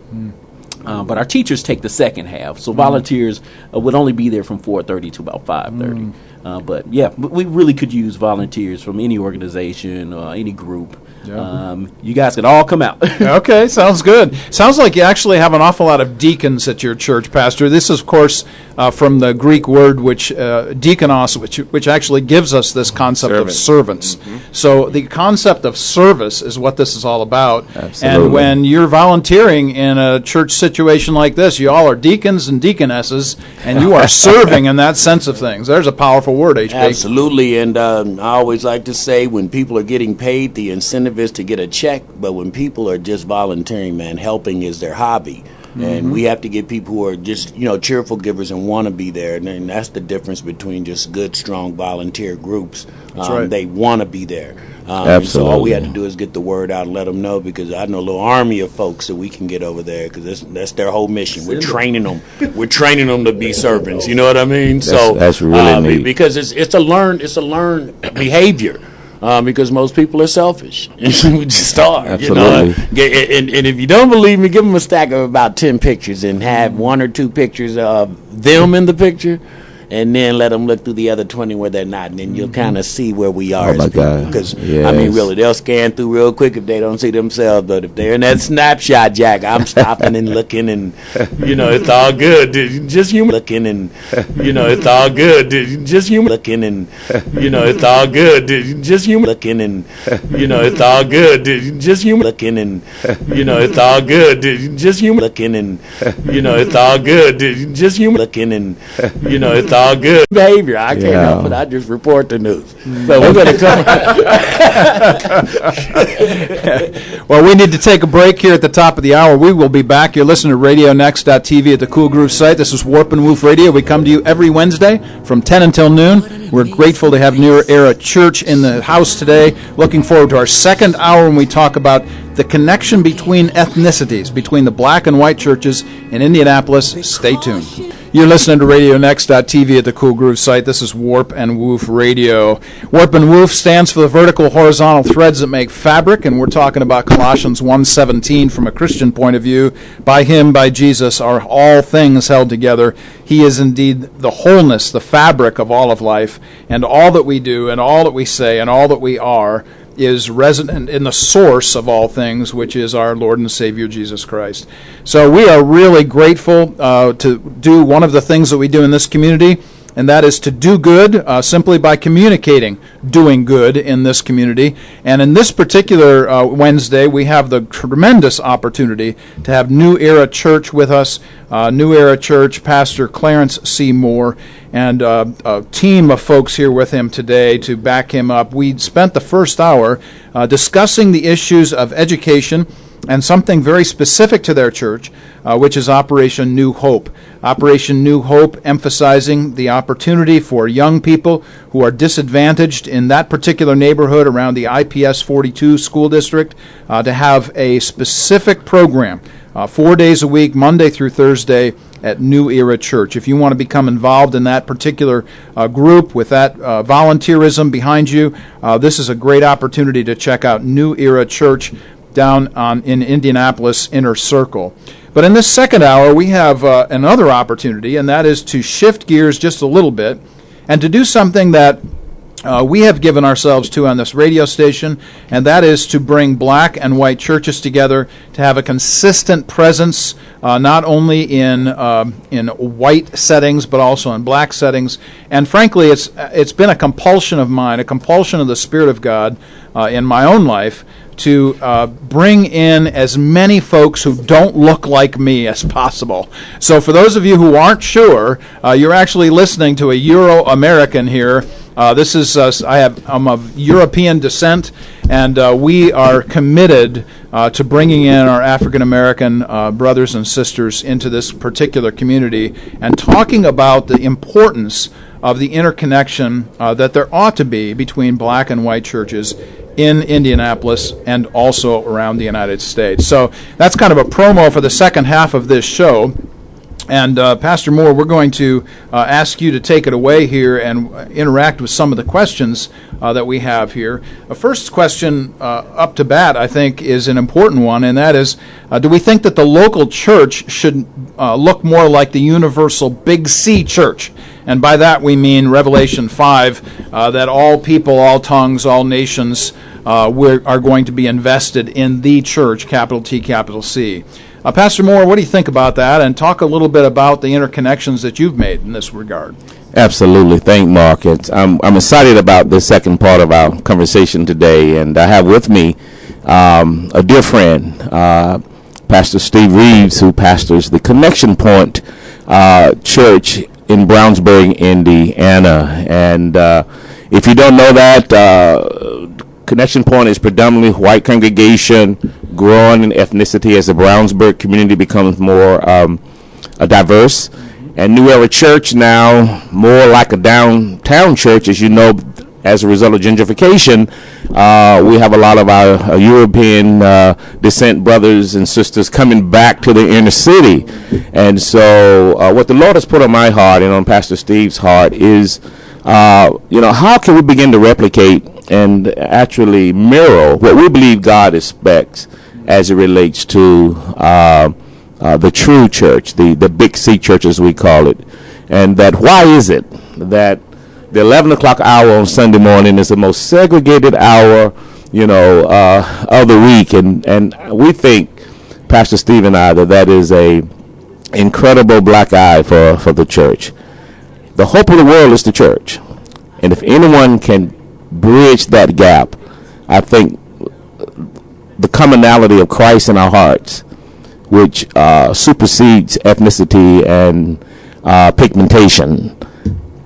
But our teachers take the second half, so volunteers would only be there from 4:30 to about 5:30. But yeah, we really could use volunteers from any organization or any group. You guys can all come out. Okay, sounds good. Sounds like you actually have an awful lot of deacons at your church, Pastor. This is, of course, from the Greek word which diakonos, which actually gives us this concept of servants. So the concept of service is what this is all about. Absolutely. And when you're volunteering in a church situation like this, you all are deacons and deaconesses, and you are serving in that sense of things. There's a powerful word, HP. Absolutely, and I always like to say when people are getting paid, the incentive is to get a check, but when people are just volunteering, man, helping is their hobby. And we have to get people who are just, cheerful givers and want to be there. And that's the difference between just good, strong volunteer groups. Right. They want to be there. Absolutely. So all we have to do is get the word out and let them know, because I know a little army of folks that we can get over there, because that's their whole mission. We're training them. We're training them to be servants. You know what I mean? That's really neat. Because it's a learned behavior. Because most people are selfish. We just are. Absolutely. And if you don't believe me, give them a stack of about 10 pictures and have 1 or 2 pictures of them in the picture, and then let them look through the other 20 where they're not, and then you'll kind of see where we are. Oh, my God. Because, Yes. really, they'll scan through real quick if they don't see themselves, but if they're in that snapshot, Jack, I'm stopping and looking, and, it's all good. Just human looking, and, it's all good. Just human looking, and, it's all good. Just human looking, and, it's all good. Just human looking, and, it's all good. Just human looking, and, it's all good. Just human looking, and, it's all good behavior. I can't help it. I just report the news. So we're going to come. Well, we need to take a break here at the top of the hour. We will be back. You're listening to RadioNext.tv at the Cool Groove site. This is Warp and Woof Radio. We come to you every Wednesday from 10 until noon. We're grateful to have New Era Church in the house today. Looking forward to our second hour when we talk about the connection between ethnicities, between the black and white churches in Indianapolis. Stay tuned. You're listening to RadioNext.tv at the Cool Groove site. This is Warp and Woof Radio. Warp and Woof stands for the vertical horizontal threads that make fabric, and we're talking about Colossians 1:17 from a Christian point of view. By Him, by Jesus, are all things held together. He is indeed the wholeness, the fabric of all of life, and all that we do and all that we say and all that we are is resident in the source of all things, which is our Lord and Savior Jesus Christ. So we are really grateful to do one of the things that we do in this community, and that is to do good simply by communicating doing good in this community. And in this particular Wednesday, we have the tremendous opportunity to have New Era Church with us. New Era Church, Pastor Clarence C. Moore, and a team of folks here with him today to back him up. We spent the first hour discussing the issues of education and something very specific to their church, which is Operation New Hope. Operation New Hope emphasizing the opportunity for young people who are disadvantaged in that particular neighborhood around the IPS 42 school district to have a specific program 4 days a week, Monday through Thursday, at New Era Church. If you want to become involved in that particular group with that volunteerism behind you, this is a great opportunity to check out New Era Church down in Indianapolis Inner Circle. But in this second hour, we have another opportunity, and that is to shift gears just a little bit and to do something that we have given ourselves to on this radio station, and that is to bring black and white churches together to have a consistent presence, not only in white settings but also in black settings. And frankly, it's been a compulsion of mine, a compulsion of the Spirit of God in my own life, to bring in as many folks who don't look like me as possible. So for those of you who aren't sure, you're actually listening to a Euro-American here. This is I'm of European descent, and we are committed to bringing in our African American brothers and sisters into this particular community and talking about the importance of the interconnection that there ought to be between black and white churches in Indianapolis and also around the United States. So that's kind of a promo for the second half of this show. And Pastor Moore, we're going to ask you to take it away here and interact with some of the questions that we have here. The first question up to bat, I think, is an important one, and that is, do we think that the local church should look more like the universal Big C church? And by that we mean Revelation 5, that all people, all tongues, all nations are going to be invested in the church, capital T, capital C. Pastor Moore, what do you think about that? And talk a little bit about the interconnections that you've made in this regard. Absolutely. Thank Mark. I'm excited about the second part of our conversation today, and I have with me a dear friend, Pastor Steve Reeves, who pastors the Connection Point Church in Brownsburg, Indiana. And if you don't know that, Connection Point is predominantly white congregation, growing in ethnicity as the Brownsburg community becomes more diverse. And New Era Church now more like a downtown church, as you know, as a result of gentrification. We have a lot of our European descent brothers and sisters coming back to the inner city. And so what the Lord has put on my heart and on Pastor Steve's heart is, how can we begin to replicate and actually mirror what we believe God expects as it relates to the true church, the big C church as we call it. And that why is it that the 11 o'clock hour on Sunday morning is the most segregated hour, of the week. And we think, Pastor Steve and I, that is a incredible black eye for the church. The hope of the world is the church. And if anyone can bridge that gap, I think the commonality of Christ in our hearts, which supersedes ethnicity and pigmentation,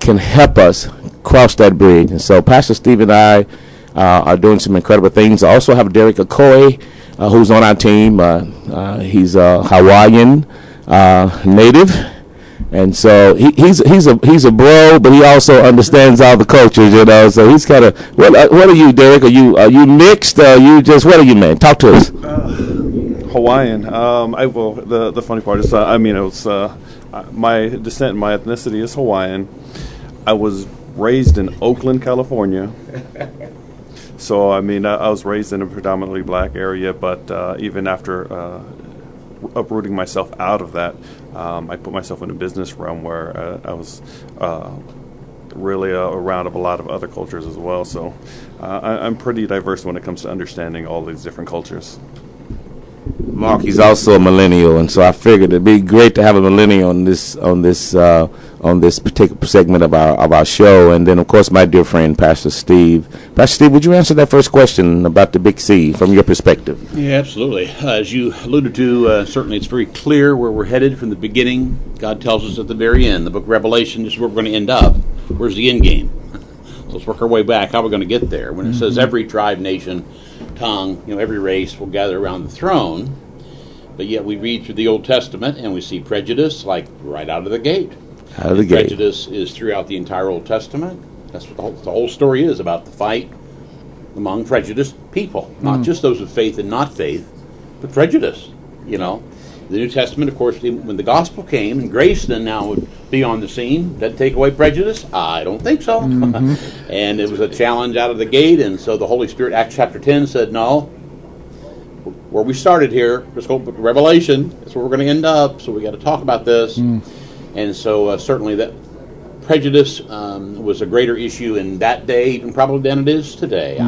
can help us cross that bridge. And so Pastor Steve and I are doing some incredible things. I also have Derek Okoye, who's on our team. He's a Hawaiian native. And so he's a bro, but he also understands all the cultures, So he's kind of what are you, Derek? Are you mixed? Are you just what are you, man? Talk to us. Hawaiian. The funny part is, my descent and my ethnicity is Hawaiian. I was raised in Oakland, California. So I was raised in a predominantly black area, but even after uprooting myself out of that, I put myself in a business realm where I was really around a lot of other cultures as well. So I'm pretty diverse when it comes to understanding all these different cultures. Mark, he's also a millennial, and so I figured it'd be great to have a millennial on this particular segment of our show. And then, of course, my dear friend, Pastor Steve. Pastor Steve, would you answer that first question about the Big C from your perspective? Yeah, absolutely. As you alluded to, certainly it's very clear where we're headed from the beginning. God tells us at the very end, the book of Revelation is where we're going to end up. Where's the end game? So let's work our way back. How are we going to get there? When it says every tribe, nation, tongue, every race will gather around the throne, but yet we read through the Old Testament and we see prejudice like right out of the gate. Prejudice is throughout the entire Old Testament. That's what the whole story is about, the fight among prejudiced people, not just those of faith and not faith, but prejudice. The New Testament, of course, when the gospel came and grace then now would be on the scene, did that take away prejudice? I don't think so. And it was a challenge out of the gate, and so the Holy Spirit, Acts chapter 10, said, no, where we started here, let's go to Revelation, that's where we're going to end up, so we got to talk about this. And so certainly that prejudice was a greater issue in that day, even probably than it is today.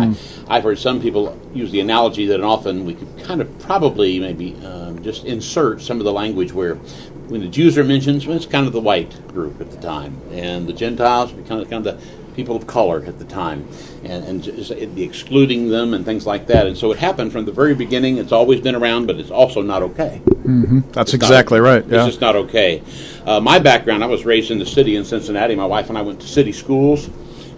I've heard some people use the analogy that often we could kind of probably maybe just insert some of the language where when the Jews are mentioned, it's kind of the white group at the time, and the Gentiles become kind of the people of color at the time, and just the excluding them and things like that. And so it happened from the very beginning. It's always been around, but it's also not okay. That's exactly right. Yeah. It's just not okay. My background, I was raised in the city in Cincinnati. My wife and I went to city schools,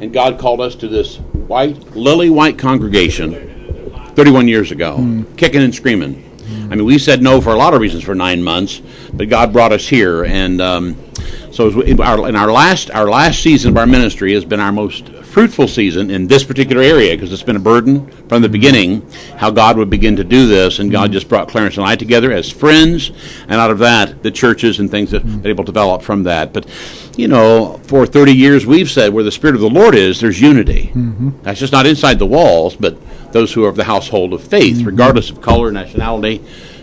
and God called us to this lily white congregation 31 years ago, kicking and screaming. We said no for a lot of reasons for 9 months, but God brought us here, and so our last season of our ministry has been our most fruitful season in this particular area, because it's been a burden from the beginning how God would begin to do this, and God just brought Clarence and I together as friends, and out of that the churches and things that they're able to develop from that. But for 30 years we've said where the Spirit of the Lord is, there's unity. That's just not inside the walls, but those who are of the household of faith, regardless of color, nationality,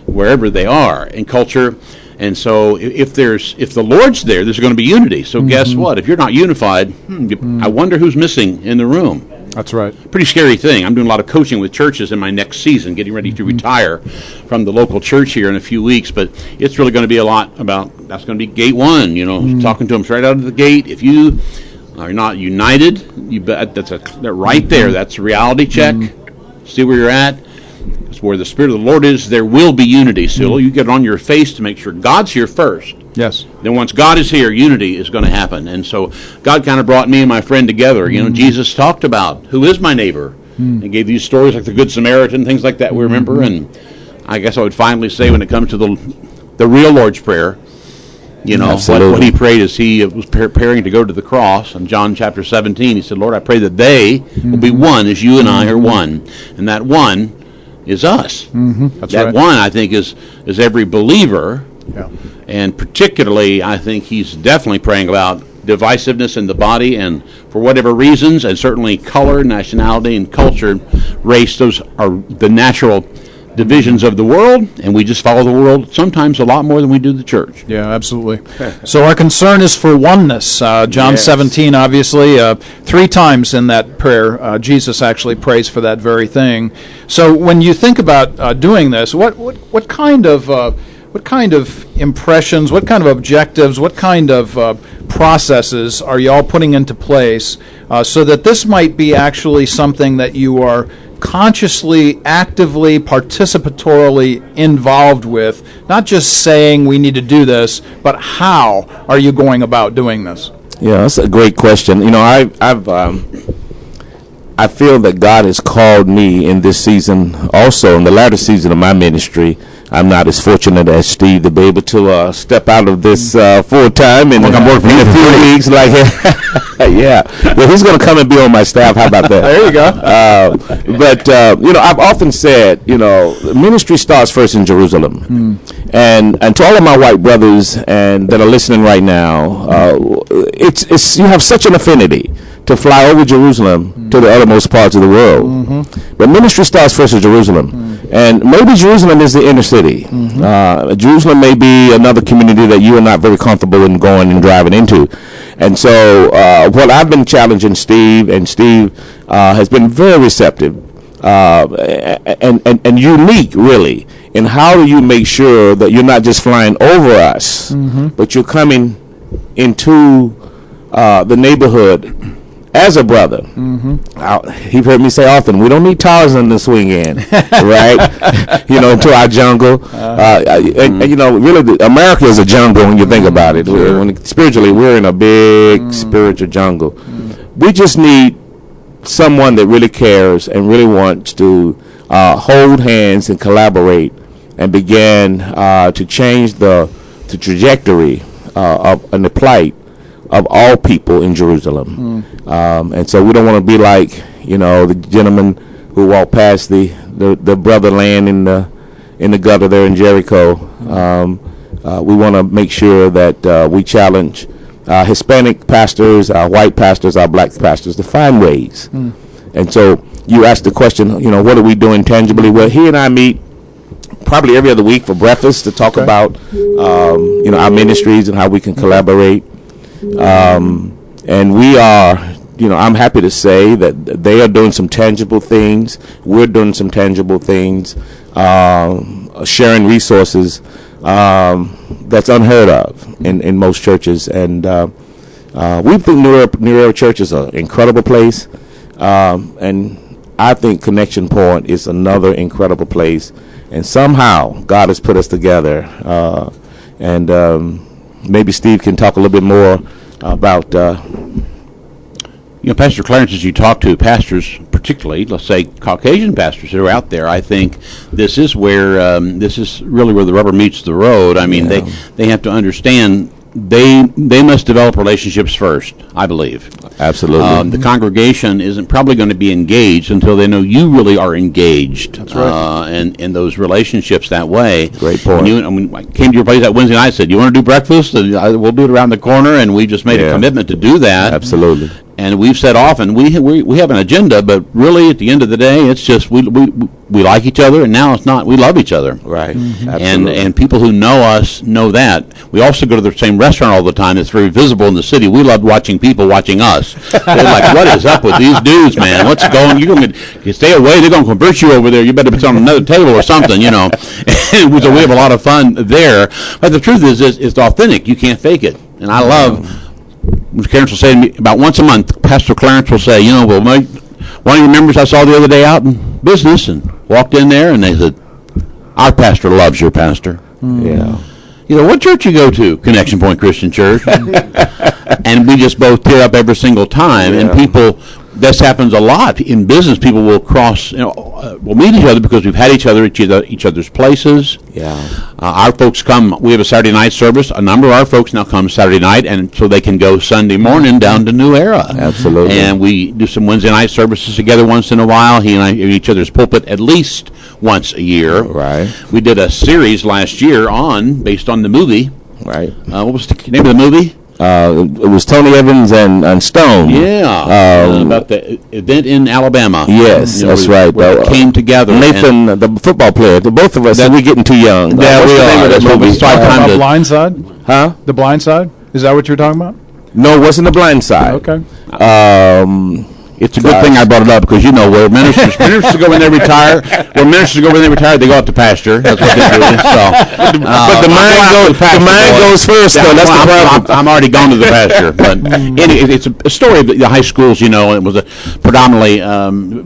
wherever they are, and culture. And so if the Lord's there, there's going to be unity. So guess what? If you're not unified, I wonder who's missing in the room. That's right. Pretty scary thing. I'm doing a lot of coaching with churches in my next season, getting ready to retire from the local church here in a few weeks. But it's really going to be a lot about, that's going to be gate one, talking to them straight out of the gate. If you are not united, you bet that's right there. That's a reality check. See where you're at. It's where the Spirit of the Lord is, there will be unity. So you get on your face to make sure God's here first. Yes. Then once God is here, unity is going to happen. And so God kind of brought me and my friend together. Jesus talked about, who is my neighbor? And gave these stories like the Good Samaritan, things like that we remember. And I guess I would finally say when it comes to the real Lord's Prayer, what he prayed as he was preparing to go to the cross. In John chapter 17, he said, Lord, I pray that they will be one as you and I are one. And that one is us. That's that right. one, I think, is every believer. Yeah. And particularly, I think he's definitely praying about divisiveness in the body, and for whatever reasons, and certainly color, nationality, and culture, race, those are the natural divisions of the world, and we just follow the world sometimes a lot more than we do the church. Yeah, absolutely. So our concern is for oneness. John 17, obviously, 3 times in that prayer, Jesus actually prays for that very thing. So when you think about doing this, what kind of impressions, what kind of objectives, what kind of processes are you all putting into place so that this might be actually something that you are consciously, actively, participatorily involved with, not just saying we need to do this, but how are you going about doing this? Yeah, that's a great question. I feel that God has called me in this season, also in the latter season of my ministry. I'm not as fortunate as Steve to be able to step out of this full time and I'm working in a few weeks. Yeah, well, he's going to come and be on my staff. How about that? There you go. But I've often said, ministry starts first in Jerusalem, and to all of my white brothers and that are listening right now, it's you have such an affinity to fly over Jerusalem to the uttermost parts of the world. But ministry starts first in Jerusalem. And maybe Jerusalem is the inner city. Jerusalem may be another community that you are not very comfortable in going and driving into. And so what I've been challenging Steve, and Steve has been very receptive and unique, really, in how do you make sure that you're not just flying over us, but you're coming into the neighborhood as a brother. You've heard me say often, we don't need Tarzan to swing in, right? To our jungle. Really, America is a jungle when you think about it. Spiritually, we're in a big spiritual jungle. We just need someone that really cares and really wants to hold hands and collaborate and begin to change the trajectory and the plight of all people in Jerusalem. And so we don't want to be like, the gentleman who walked past the brother laying in the gutter there in Jericho. We want to make sure that we challenge Hispanic pastors, our white pastors, our black pastors to find ways. And so you asked the question, what are we doing tangibly? Well, he and I meet probably every other week for breakfast to talk about, our ministries and how we can collaborate. And we are, I'm happy to say that they are doing some tangible things. We're doing some tangible things, sharing resources that's unheard of in most churches. And we think New Era Church is an incredible place. And I think Connection Point is another incredible place. And somehow God has put us together. Maybe Steve can talk a little bit more about Pastor Clarence, as you talk to pastors, particularly, let's say Caucasian pastors that are out there, I think this is where this is really where the rubber meets the road. I mean, they have to understand they must develop relationships first, I believe. Absolutely. The congregation isn't probably going to be engaged until they know you really are engaged. That's right. In those relationships that way. Great point. I came to your place that Wednesday night and said, you want to do breakfast? And we'll do it around the corner, and we just made a commitment to do that. Absolutely. And we've said often we have an agenda, but really at the end of the day, it's just we like each other, and now it's not. We love each other. Right. And people who know us know that. We also go to the same restaurant all the time. It's very visible in the city. We love watching people watching us. They're like, what is up with these dudes, man? What's going? You stay away. They're going to convert you over there. You better be on another table or something, you know. So we have a lot of fun there. But the truth is, it's authentic. You can't fake it. And I love. Clarence will say to me about once a month, Pastor Clarence will say, you know, well, one of your members I saw the other day out in business and walked in there and they said, our pastor loves your pastor. Yeah. You know, what church you go to? Connection Point Christian Church. And we just both tear up every single time. Yeah. And people, this happens a lot. In business, people will cross, we'll meet each other because we've had each other at each other's places. Yeah. Our folks come, we have a Saturday night service. A number of our folks now come Saturday night, and so they can go Sunday morning down to New Era. Absolutely. And we do some Wednesday night services together once in a while. He and I in each other's pulpit at least once a year. Right. We did a series last year based on the movie. Right. What was the name of the movie? It was Tony Evans and Stone. Yeah. About the event in Alabama. Yes, that's right. Where they came together. Nathan, the football player, both of us, we're getting too young. Yeah, we are. That movie? The Blind Side? Huh? The Blind Side? Is that what you're talking about? No, it wasn't The Blind Side. Okay. It's a good thing I brought it up because, you know, where ministers go when they retire, they go out to pasture. That's what they do. So, but the mind goes first, though. That's the problem. I'm already gone to the pasture. But it's a story of the high schools, you know. It was a predominantly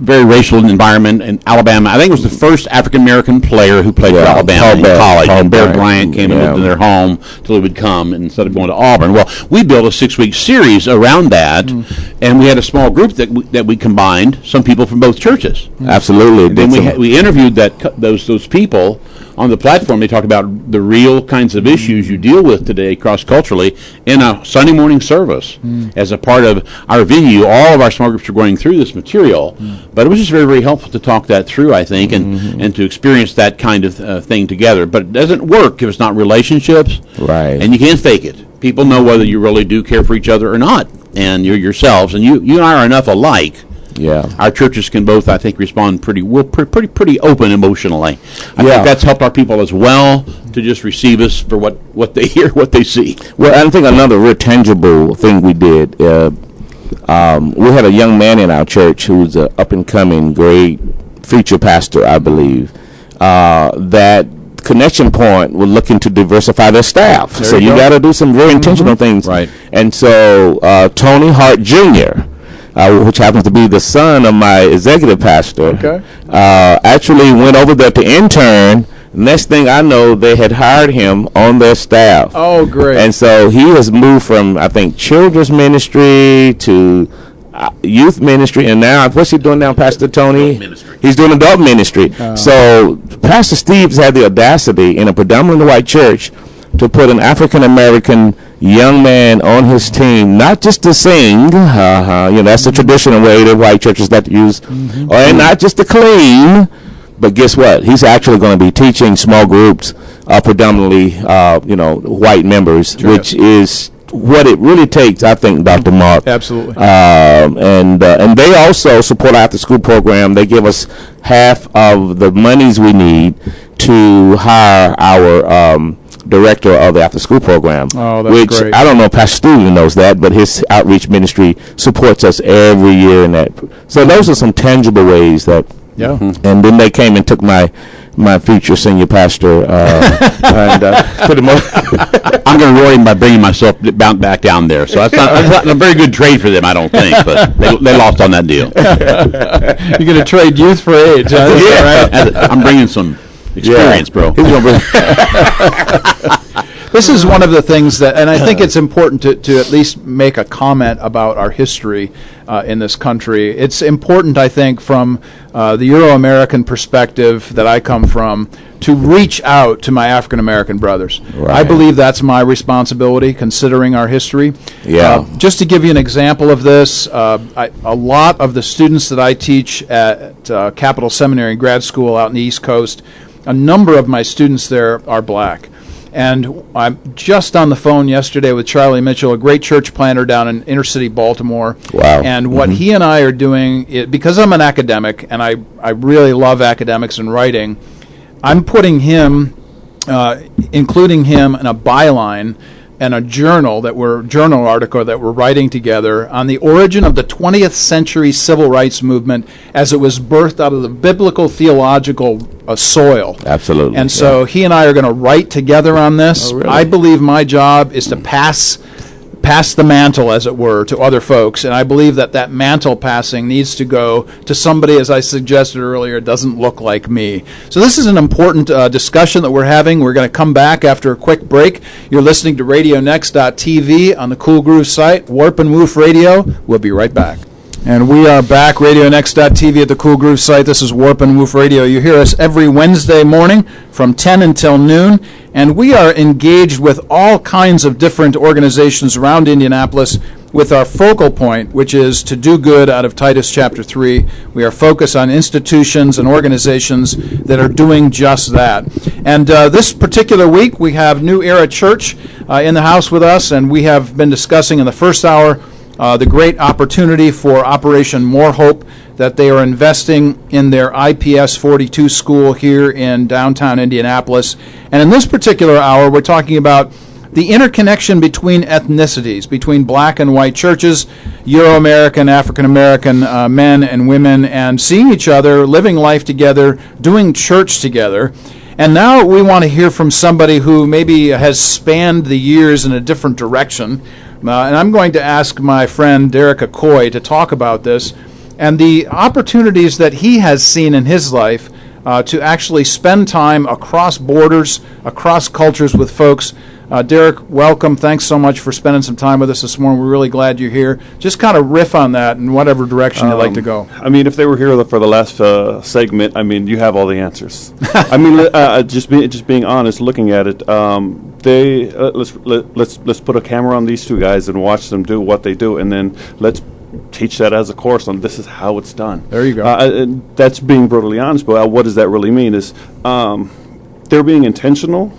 very racial environment in Alabama. I think it was the first African-American player who played for Alabama in college. And Bear Bryant came and lived in their home until he would come instead of going to Auburn. Well, we built a 6-week series around that, and we had a small group that we combined some people from both churches. Absolutely. And then we interviewed those people on the platform. They talked about the real kinds of issues you deal with today cross-culturally in a Sunday morning service as a part of our venue. All of our small groups are going through this material, but it was just very, very helpful to talk that through, I think, and to experience that kind of thing together. But it doesn't work if it's not relationships, right? And you can't fake it. People know whether you really do care for each other or not, and you're yourselves, and you and I are enough alike. Yeah, our churches can both, I think, respond pretty open emotionally. I think that's helped our people as well to just receive us for what they hear, what they see. Well, I think another real tangible thing we did. We had a young man in our church who's an up and coming great future pastor, I believe. That Connection Point were looking to diversify their staff, so you got to do some very intentional things, right? And so Tony Hart Jr., which happens to be the son of my executive pastor, actually went over there to intern. Next thing I know, they had hired him on their staff. Oh, great. And so he has moved from, I think, children's ministry to youth ministry, and now, what's he doing now, Pastor Tony? He's doing adult ministry. So Pastor Steve's had the audacity in a predominantly white church to put an African-American young man on his team, not just to sing, that's the traditional way that white churches like to use, and not just to clean, but guess what? He's actually going to be teaching small groups, predominantly, white members, which is what it really takes, I think, Dr. Mark. Absolutely. And they also support our after-school program. They give us half of the monies we need to hire our director of the after-school program. Oh, that's which great. I don't know if Pastor Steven knows that, but his outreach ministry supports us every year in that. So those are some tangible ways that. Yeah. And then they came and took my future senior pastor, and pretty much. I'm going to reward him by bringing myself back down there. So that's not a very good trade for them, I don't think. But they lost on that deal. You're going to trade youth for age, huh? Yeah. Right? I'm bringing some experience, bro. This is one of the things that, and I think it's important to at least make a comment about our history in this country. It's important, I think, from the Euro-American perspective that I come from, to reach out to my African-American brothers. Right. I believe that's my responsibility, considering our history. Yeah. Just to give you an example of this, a lot of the students that I teach at Capital Seminary Grad School out in the East Coast, a number of my students there are black. And I'm just on the phone yesterday with Charlie Mitchell, a great church planter down in inner city Baltimore. Wow. And what he and I are doing, because I'm an academic and I really love academics and writing, I'm putting him, including him in a byline and a journal article that we're writing together on the origin of the 20th century civil rights movement as it was birthed out of the biblical theological soil. Absolutely. And so he and I are going to write together on this. Oh, really? I believe my job is to pass the mantle, as it were, to other folks, and I believe that mantle passing needs to go to somebody, as I suggested earlier, doesn't look like me. So this is an important discussion that we're having. We're going to come back after a quick break. You're listening to RadioNext.tv on the Cool Groove site, Warp and Woof Radio. We'll be right back. And we are back, RadioNext.tv at the Cool Groove site. This is Warp and Woof Radio. You hear us every Wednesday morning from 10 until noon. And we are engaged with all kinds of different organizations around Indianapolis with our focal point, which is to do good out of Titus chapter 3. We are focused on institutions and organizations that are doing just that. And this particular week, we have New Era Church in the house with us, and we have been discussing in the first hour the great opportunity for Operation More Hope that they are investing in their IPS 42 school here in downtown Indianapolis. And in this particular hour, we're talking about the interconnection between ethnicities, between black and white churches, Euro-American, African-American men and women, and seeing each other, living life together, doing church together. And now we want to hear from somebody who maybe has spanned the years in a different direction. And I'm going to ask my friend Derek Accoy to talk about this and the opportunities that he has seen in his life to actually spend time across borders, across cultures with folks. Derek, welcome. Thanks so much for spending some time with us this morning. We're really glad you're here. Just kind of riff on that in whatever direction you'd like to go. I mean, if they were here for the last segment, I mean, you have all the answers. I mean, just being honest, looking at it, let's put a camera on these two guys and watch them do what they do, and then let's teach that as a course on this is how it's done. There you go. That's being brutally honest, but what does that really mean is they're being intentional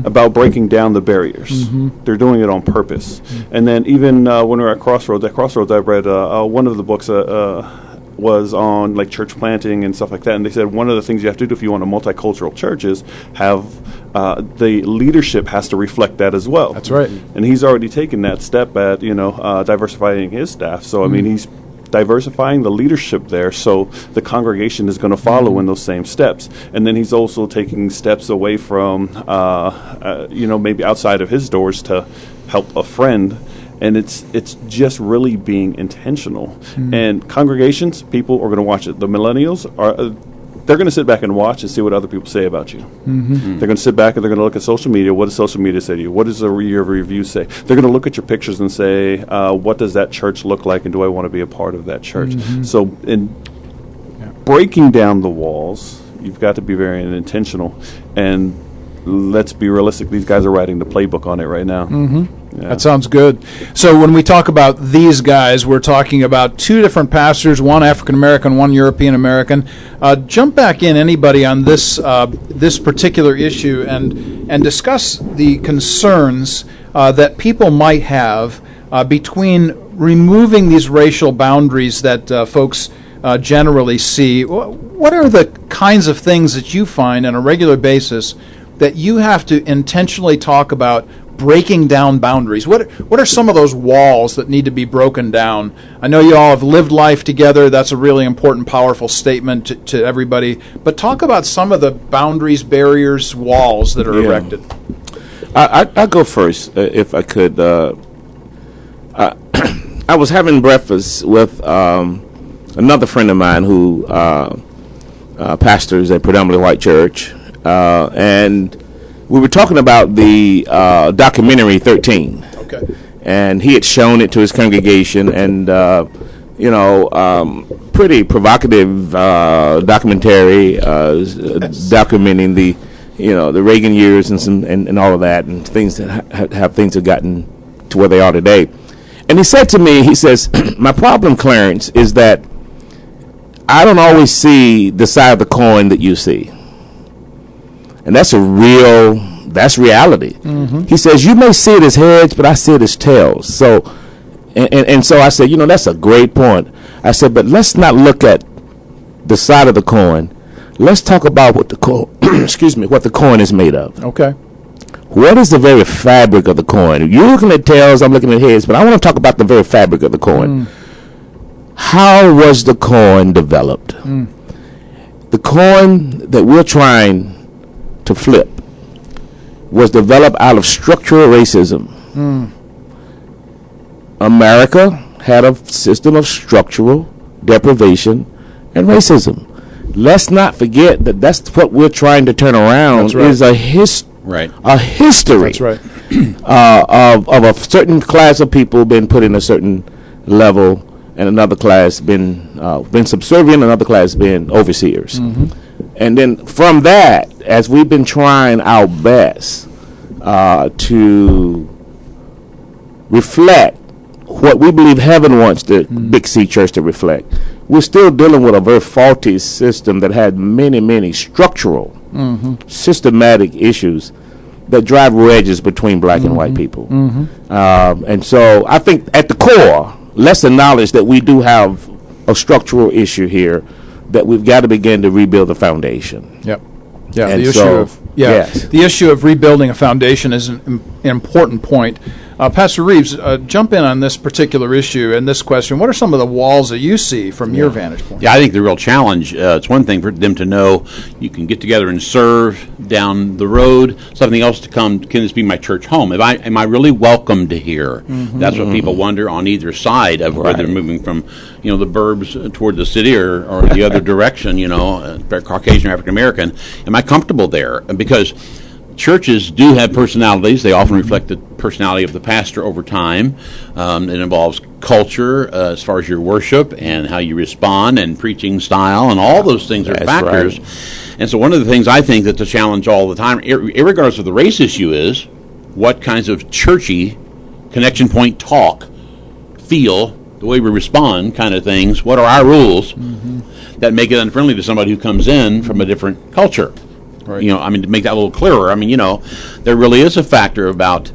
about breaking down the barriers. They're doing it on purpose. And then even when we were at Crossroads, I read one of the books was on like church planting and stuff like that. And they said one of the things you have to do if you want a multicultural church is have the leadership has to reflect that as well. That's right. And he's already taken that step at diversifying his staff. So I mean he's diversifying the leadership there, so the congregation is going to follow in those same steps. And then he's also taking steps away from, maybe outside of his doors to help a friend. And it's just really being intentional. And congregations, people are going to watch it. The millennials they're going to sit back and watch and see what other people say about you. They're going to sit back and they're going to look at social media. What does social media say to you? What does your review say? They're going to look at your pictures and say, what does that church look like, and do I want to be a part of that church? So in breaking down the walls, you've got to be very intentional. And let's be realistic. These guys are writing the playbook on it right now. Yeah. That sounds good. So when we talk about these guys, we're talking about two different pastors, one African-American, one European-American. Jump back in, anybody, on this particular issue and discuss the concerns that people might have between removing these racial boundaries that folks generally see. What are the kinds of things that you find on a regular basis that you have to intentionally talk about breaking down boundaries? What are some of those walls that need to be broken down? I know you all have lived life together. That's a really important, powerful statement to everybody. But talk about some of the boundaries, barriers, walls that are erected. I'll go first, if I could. I was having breakfast with another friend of mine who pastors a predominantly white church, and we were talking about the documentary 13. Okay. And he had shown it to his congregation, and pretty provocative documentary documenting the Reagan years and all of that, and things that have things have gotten to where they are today. And he said to me, he says, "My problem, Clarence, is that I don't always see the side of the coin that you see." And that's a real that's reality. He says, you may see it as heads, but I see it as tails. So, and so I said, that's a great point. I said, but let's not look at the side of the coin. Let's talk about what the coin, what the coin is made of. Okay. What is the very fabric of the coin? You're looking at tails, I'm looking at heads, but I want to talk about the very fabric of the coin. How was the coin developed? The coin that we're trying to flip was developed out of structural racism. America had a system of structural deprivation and racism. Let's not forget that that's what we're trying to turn around. That's right. Is a history. That's right. Of a certain class of people been put in a certain level, and another class been subservient, another class been overseers. And then from that, as we've been trying our best to reflect what we believe heaven wants the Big C Church to reflect, we're still dealing with a very faulty system that had many structural, systematic issues that drive wedges between black and white people. And so I think at the core, let's acknowledge that we do have a structural issue here that we've got to begin to rebuild the foundation. Yep. Yeah. And The issue of rebuilding a foundation is an important point. Pastor Reeves, jump in on this particular issue and this question. What are some of the walls that you see from your vantage point? Yeah, I think the real challenge, it's one thing for them to know you can get together and serve down the road, something else to come, can this be my church home? Am I really welcomed here? That's what people wonder on either side of whether they're moving from, the burbs toward the city or the other direction, Caucasian or African American. Am I comfortable there? Because churches do have personalities. They often reflect the personality of the pastor over time. It involves culture as far as your worship and how you respond and preaching style, and all those things are factors. Right. And so one of the things I think that's a challenge all the time, regardless of the race issue, is what kinds of churchy connection point talk, feel, the way we respond kind of things, what are our rules that make it unfriendly to somebody who comes in from a different culture? Right. To make that a little clearer, there really is a factor about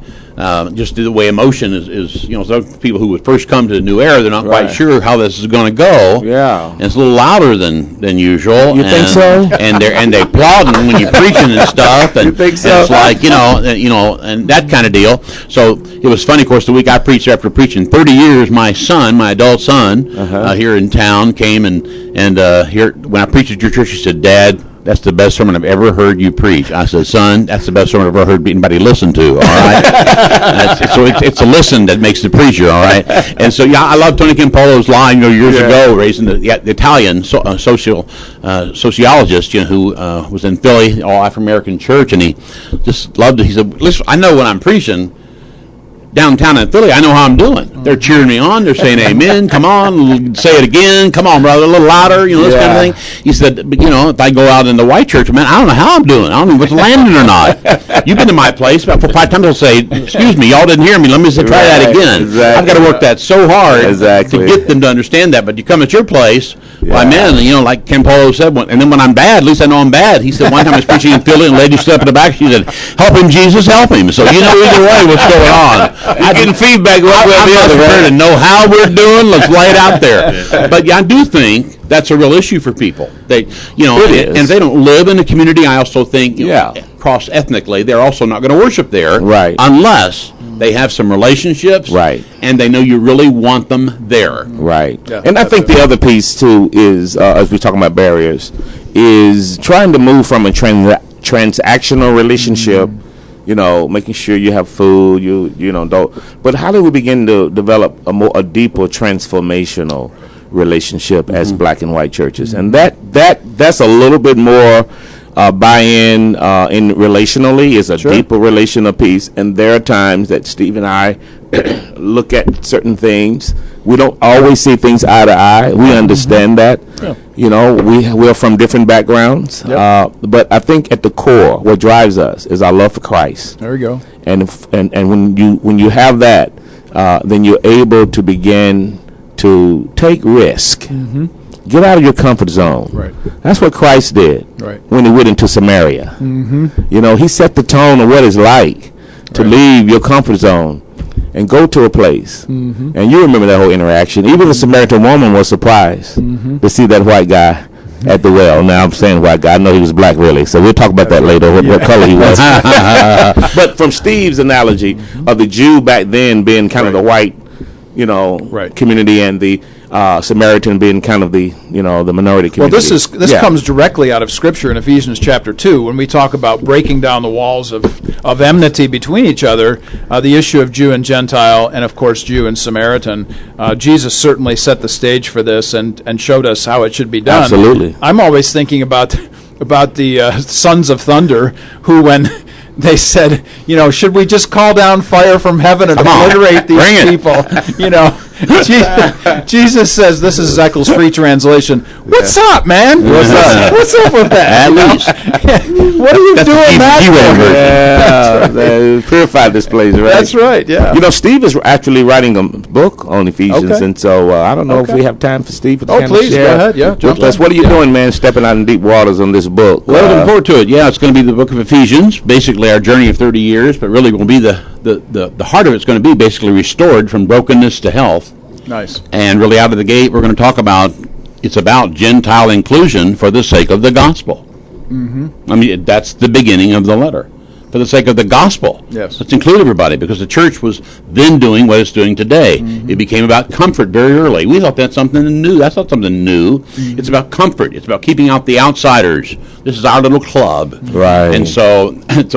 just the way emotion is some people who would first come to the new era, they're not quite sure how this is going to go. Yeah. And it's a little louder than usual. You think so? And they applauding when you're preaching and stuff. And, you think so? And it's like, and that kind of deal. So it was funny, of course, the week I preached, after preaching 30 years, my adult son, here in town came and here, when I preached at your church, he said, "Dad, that's the best sermon I've ever heard you preach." I said, "Son, that's the best sermon I've ever heard anybody listen to." All right. So it's a listen that makes the preacher. All right. And so I love Tony Campolo's line. Years ago, raising the Italian sociologist, who was in Philly, all African American church, and he just loved it. He said, "Listen, I know when I'm preaching downtown in Philly, I know how I'm doing. They're cheering me on. They're saying amen. Come on, say it again. Come on, brother, a little louder, this kind of thing." He said, "But, if I go out in the white church, man, I don't know how I'm doing. I don't know if it's landing or not. You've been to my place. About 4 or 5 times I'll say, 'Excuse me, y'all didn't hear me. Let me try that again.' Exactly. I've got to work that so hard to get them to understand that. But you come at your place, why, man, like Ken Polo said, and then when I'm bad, at least I know I'm bad." He said one time I was preaching in Philly, and a lady stood up in the back. She said, "Help him, Jesus, help him." So either way what's going on. You're getting feedback one way or the other, right? To know how we're doing, let's lay it out there. But I do think that's a real issue for people. They, and if they don't live in a community, I also think, cross ethnically, they're also not going to worship there, right? Unless they have some relationships, right? And they know you really want them there, right? Yeah, and I think the other piece too is, as we're talking about barriers, is trying to move from a transactional relationship. Making sure you have food, don't. But how do we begin to develop a deeper transformational relationship as black and white churches? And that's a little bit more buy-in in relationally, is a deeper relational piece. And there are times that Steve and I look at certain things. We don't always see things eye to eye. We understand that. Yeah. We're from different backgrounds. Yep. But I think at the core, what drives us is our love for Christ. There we go. And when you have that, then you're able to begin to take risk Get out of your comfort zone. Right. That's what Christ did when he went into Samaria. You know, he set the tone of what it's like to leave your comfort zone and go to a place. And you remember that whole interaction. Even the Samaritan woman was surprised to see that white guy at the well. Now I'm saying white guy. I know he was black, really. So we'll talk about that later, what color he was. But from Steve's analogy of the Jew back then being kind of the white, you know, community, and the Samaritan being kind of the, you know, the minority community. Well, this comes directly out of Scripture in Ephesians chapter 2 when we talk about breaking down the walls of enmity between each other, the issue of Jew and Gentile, and of course Jew and Samaritan. Jesus certainly set the stage for this and showed us how it should be done. Absolutely. I'm always thinking about the Sons of Thunder, who when they said, you know, should we just call down fire from heaven and obliterate these people? You know, Jesus says, this is Eccles free translation, what's up, man? What's up? What's up with that? At least. What are you doing that for? Yeah, purify this place, right? That's right, yeah. You know, Steve is actually writing a book on Ephesians, and so I don't know if we have time for Steve. Oh, please, go ahead, yeah. What are you doing, man, stepping out in deep waters on this book? Well, looking forward to it. Yeah, it's going to be the book of Ephesians, basically our journey of 30 years, but really will be the heart of it's going to be basically restored from brokenness to health. Nice. And really out of the gate, we're going to talk about, it's about Gentile inclusion for the sake of the gospel. I mean, that's the beginning of the letter. For the sake of the gospel. Yes. Let's include everybody, because the church was then doing what it's doing today. It became about comfort very early. We thought that's something new. That's not something new. It's about comfort. It's about keeping out the outsiders. This is our little club. Right. And so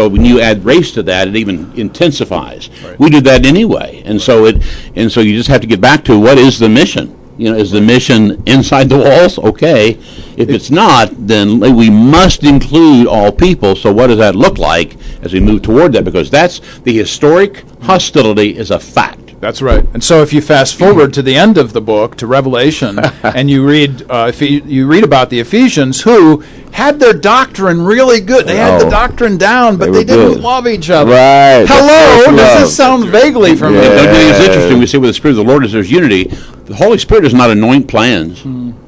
when you add race to that, it even intensifies. Right. We did that anyway. And so you just have to get back to, what is the mission? You know, is the mission inside the walls? Okay. If it's not, then we must include all people. So what does that look like as we move toward that? Because that's the historic hostility is a fact. That's right. And so if you fast forward to the end of the book, to Revelation, and you read about the Ephesians, who had their doctrine really good. They had the doctrine down, but they didn't love each other. Right. Hello? Does this sound vaguely familiar? Don't you think it's interesting? We say where the Spirit of the Lord is, there's unity. The Holy Spirit does not anoint plans.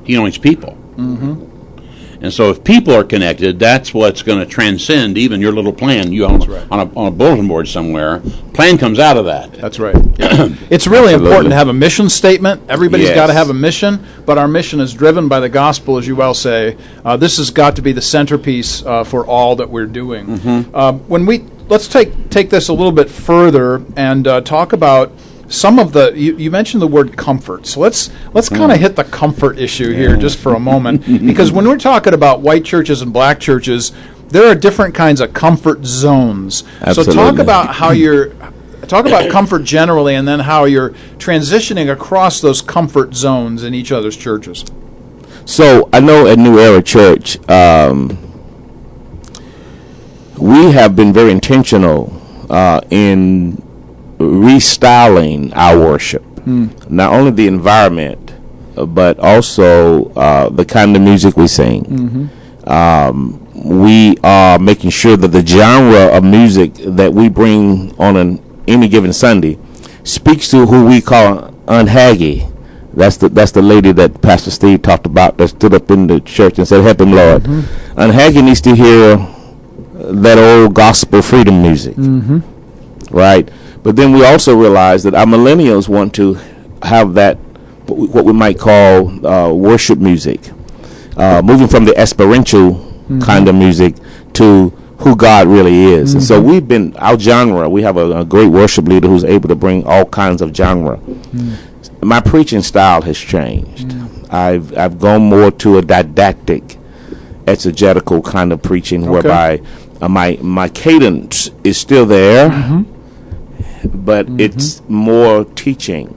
He anoints people. And so if people are connected, that's what's going to transcend even your little plan. You on a bulletin board somewhere, plan comes out of that. That's right. Yeah. It's really important to have a mission statement. Everybody's got to have a mission, but our mission is driven by the gospel, as you well say. This has got to be the centerpiece for all that we're doing. Let's take this a little bit further and talk about some of the, you mentioned the word comfort, so let's kind of hit the comfort issue here just for a moment, because when we're talking about white churches and black churches, there are different kinds of comfort zones. Absolutely. So talk about comfort generally, and then how you're transitioning across those comfort zones in each other's churches. So I know at New Era Church, we have been very intentional in restyling our worship. Not only the environment, but also the kind of music we sing. We are making sure that the genre of music that we bring on any given Sunday speaks to who we call Aunt Haggy. That's the lady that Pastor Steve talked about, that stood up in the church and said, "Help him, Lord." Aunt Haggy needs to hear that old gospel freedom music, right? But then we also realize that our millennials want to have that, what we might call worship music, moving from the experiential kind of music to who God really is. And so we've been, our genre, we have a great worship leader who's able to bring all kinds of genre. My preaching style has changed. I've gone more to a didactic, exegetical kind of preaching, whereby my cadence is still there, but it's more teaching.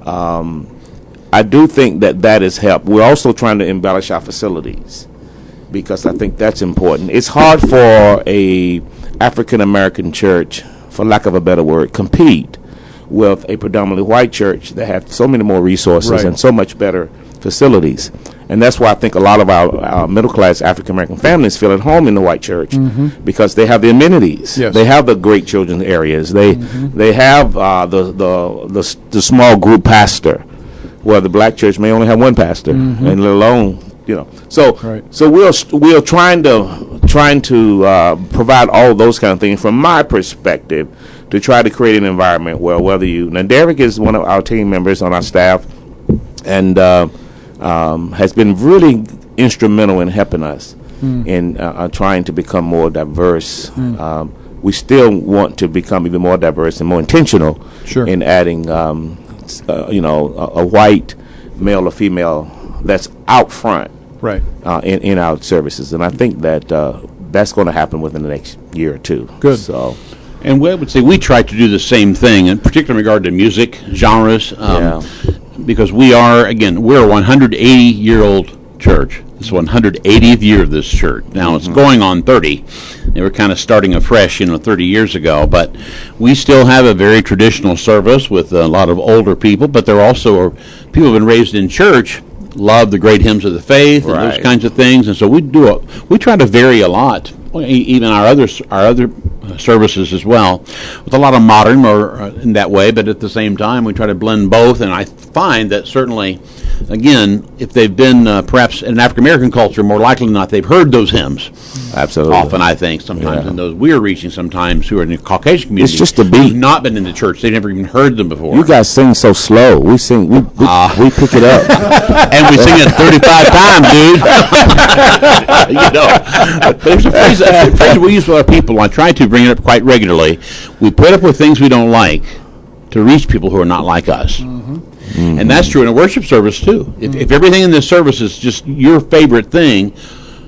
I do think that has helped. We're also trying to embellish our facilities, because I think that's important. It's hard for a African American church, for lack of a better word, compete with a predominantly white church that have so many more resources and so much better facilities. And that's why I think a lot of our middle-class African-American families feel at home in the white church, because they have the amenities. They have the great children's areas. They have the small group pastor where the black church may only have one pastor, and let alone, So Right. so we're trying to provide all those kind of things from my perspective to try to create an environment where now Derek is one of our team members on our staff, and has been really instrumental in helping us in trying to become more diverse. We still want to become even more diverse and more intentional in adding, a white male or female that's out front, Right. in our services, and I think that that's going to happen within the next year or two. Good. So, And we would say we try to do the same thing, in particular in regard to music genres, because we're a 180-year-old church. It's 180th year of this church. Now it's going on 30. They were kind of starting afresh, 30 years ago. But we still have a very traditional service with a lot of older people. But there also are people who've been raised in church, love the great hymns of the faith and those kinds of things. And so we try to vary a lot, even our other services as well, with a lot of modern or in that way. But at the same time, we try to blend both. And I find that certainly, again, if they've been perhaps in an African American culture, more likely than not, they've heard those hymns. Absolutely. Often, I think, sometimes, and those we're reaching sometimes who are in the Caucasian community. It's just the beat. Who've not been in the church. They've never even heard them before. You guys sing so slow. We sing. We pick it up, and we sing it 35 times, dude. There's a phrase we use with our people. I try to bring it up quite regularly. We put up with things we don't like to reach people who are not like us. And that's true in a worship service, too. If everything in this service is just your favorite thing,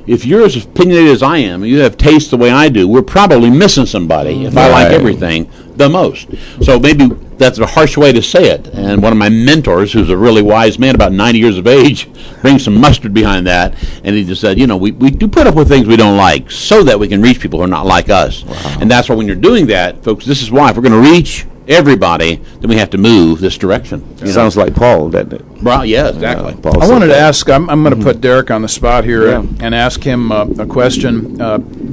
if you're as opinionated as I am, and you have taste the way I do, we're probably missing somebody if I like everything the most. So maybe that's a harsh way to say it. And one of my mentors, who's a really wise man, about 90 years of age, brings some mustard behind that. And he just said, we do put up with things we don't like so that we can reach people who are not like us. Wow. And that's why when you're doing that, folks, this is why. If we're going to reach everybody, then we have to move this direction. Sounds like Paul, doesn't it? Well, yeah, exactly. I wanted to ask, I'm going to put Derek on the spot here and ask him a question.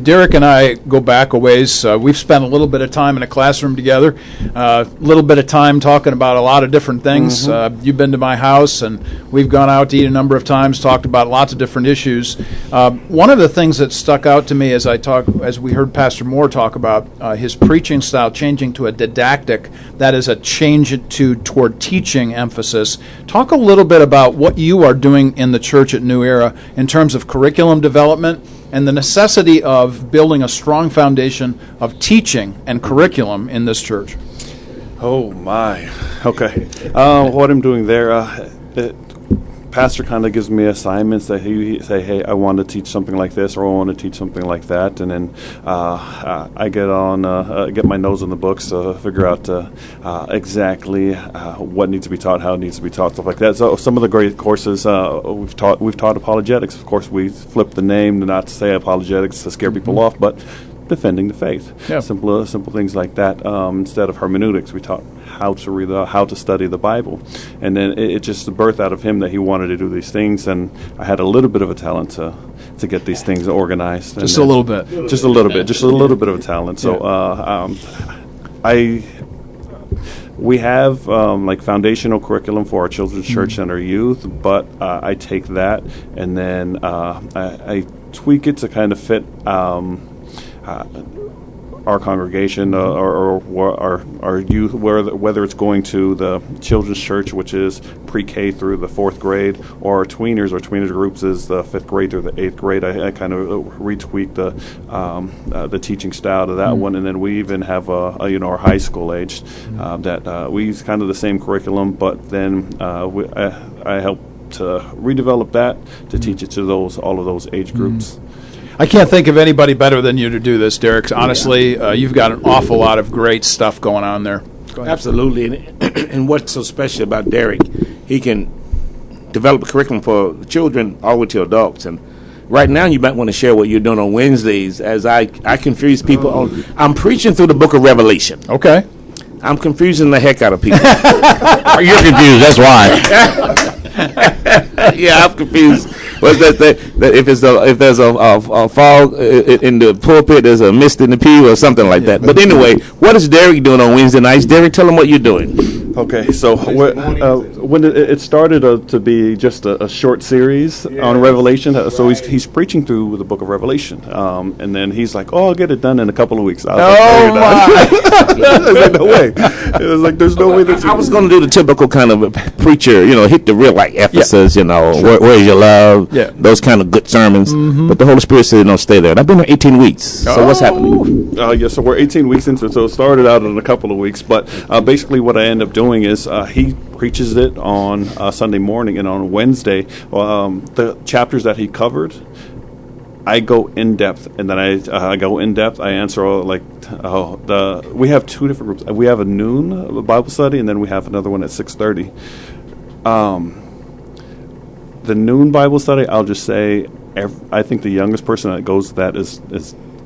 Derek and I go back a ways. We've spent a little bit of time in a classroom together, a little bit of time talking about a lot of different things. You've been to my house, and we've gone out to eat a number of times, talked about lots of different issues. One of the things that stuck out to me as we heard Pastor Moore talk about his preaching style changing to a didactic, that is a change toward teaching emphasis. Talk a little bit about what you are doing in the church at New Era in terms of curriculum development and the necessity of building a strong foundation of teaching and curriculum in this church. Oh my. Okay. What I'm doing there, pastor kind of gives me assignments that he say, hey, I want to teach something like this, or I want to teach something like that, and then I get my nose in the books to figure out exactly what needs to be taught, how it needs to be taught, stuff like that. So some of the great courses we've taught apologetics. Of course, we flipped the name not to say apologetics to scare people off, but defending the faith. Yeah. Simple things like that. Instead of hermeneutics, we taught how to read, how to study the Bible, and then it just birthed out of him that he wanted to do these things, and I had a little bit of a talent to get these things organized. Just a little bit of a talent. So we have like foundational curriculum for our children's church and our youth, but I take that and then I tweak it to kind of fit our congregation or our youth, whether it's going to the children's church, which is pre-K through the 4th grade, or our tweeners groups is the 5th grade through the 8th grade. I kind of retweak the teaching style to that one, and then we even have our high school age that we use kind of the same curriculum, but then I help to redevelop that to teach it to all of those age groups. I can't think of anybody better than you to do this, Derek. Honestly, you've got an awful lot of great stuff going on there. Go ahead. Absolutely. And what's so special about Derek, he can develop a curriculum for children all the way to adults. And right now you might want to share what you're doing on Wednesdays as I confuse people on. I'm preaching through the book of Revelation. Okay. I'm confusing the heck out of people. You're confused, that's why. Yeah, I'm confused. What's that if there's a fog in the pulpit, there's a mist in the pew or something like that. But anyway, what is Derek doing on Wednesday nights? Derek, tell them what you're doing. Okay, so when it started to be just a short series on Revelation, so he's preaching through the book of Revelation, and then he's like, "Oh, I'll get it done in a couple of weeks." I was like, "No way!" It was like, "There's no way that I was going to do the typical kind of preacher, hit the real like Ephesus, where's your love, those kind of good sermons. But the Holy Spirit said, "No, stay there." And I've been there 18 weeks. So what's happening? So we're 18 weeks into it. So it started out in a couple of weeks, but basically what I end up doing is he preaches it on Sunday morning, and on Wednesday, the chapters that he covered, I go in depth, and then I go in depth. I answer we have two different groups. We have a noon Bible study, and then we have another one at 6:30. The noon Bible study, I'll just say, I think the youngest person that goes to that is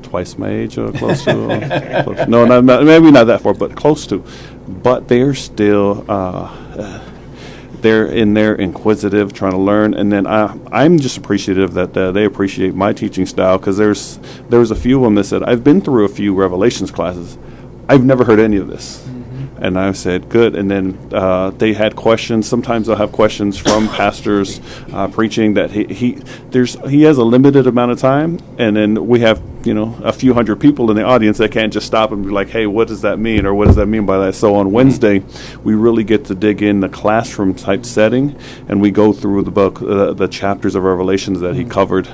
twice my age or close to. Close. No, maybe not that far, but close to. But they're still they're in there inquisitive, trying to learn, and then I'm just appreciative that they appreciate my teaching style, because there was a few of them that said, "I've been through a few Revelations classes, I've never heard any of this." And I said, good. And then they had questions. Sometimes they'll have questions from pastors preaching that he has a limited amount of time, and then we have a few hundred people in the audience that can't just stop and be like, "Hey, what does that mean?" or "What does that mean by that?" So on Wednesday, we really get to dig in the classroom type setting, and we go through the book, the chapters of Revelations that he covered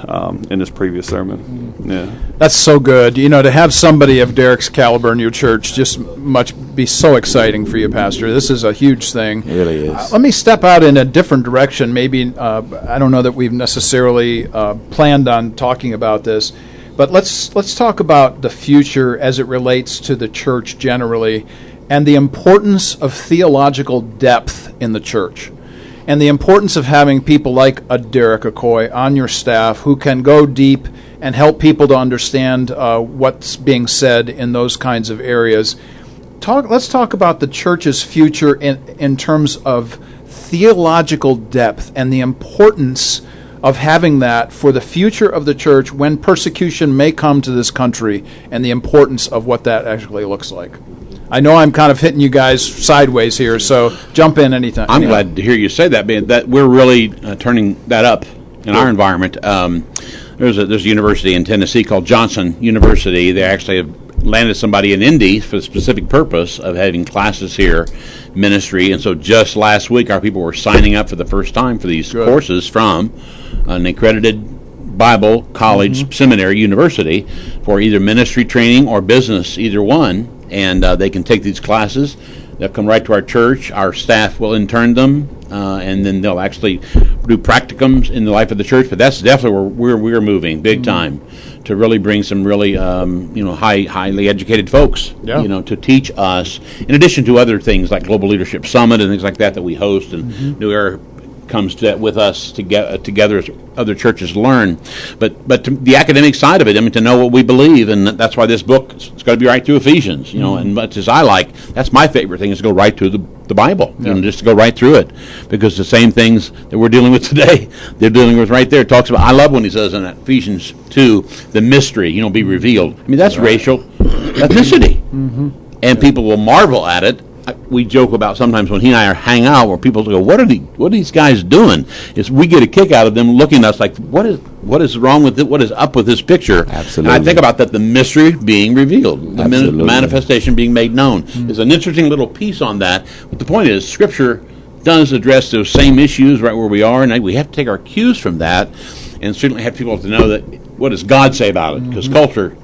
in his previous sermon. Yeah, that's so good. To have somebody of Derek's caliber in your church must be so exciting for you, Pastor. This is a huge thing. It really is. Let me step out in a different direction. Maybe I don't know that we've necessarily planned on talking about this. But let's talk about the future as it relates to the church generally, and the importance of theological depth in the church, and the importance of having people like a Derek Okoye on your staff who can go deep and help people to understand what's being said in those kinds of areas. Let's talk about the church's future in terms of theological depth and the importance of having that for the future of the church when persecution may come to this country, and the importance of what that actually looks like. I know I'm kind of hitting you guys sideways here, so jump in anytime. I'm glad to hear you say that, being that we're really turning that up in our environment. There's a university in Tennessee called Johnson University. They actually have landed somebody in Indy for the specific purpose of having classes here, ministry. And so just last week, our people were signing up for the first time for these courses from an accredited Bible college, seminary, university for either ministry training or business, either one. And they can take these classes. They'll come right to our church. Our staff will intern them, and then they'll actually do practicums in the life of the church. But that's definitely where we're moving big time, to really bring some really highly educated folks, to teach us, in addition to other things like Global Leadership Summit and things like that we host, and New Era comes to that with us together as other churches learn. But the academic side of it, to know what we believe, and that's why this book is going to be right through Ephesians. And much as I like, that's my favorite thing, is to go right through the Bible, just to go right through it, because the same things that we're dealing with today, they're dealing with right there. It talks about, I love when he says in Ephesians 2, the mystery, be revealed. That's racial ethnicity, and people will marvel at it. We joke about sometimes when he and I hang out, where people go, what are these guys doing? Is we get a kick out of them looking at us like, what is wrong with it? What is up with this picture? Absolutely. And I think about that, the mystery being revealed, the manifestation being made known. There's an interesting little piece on that. But the point is, Scripture does address those same issues right where we are, and we have to take our cues from that, and certainly have people to know that, what does God say about it? Because culture,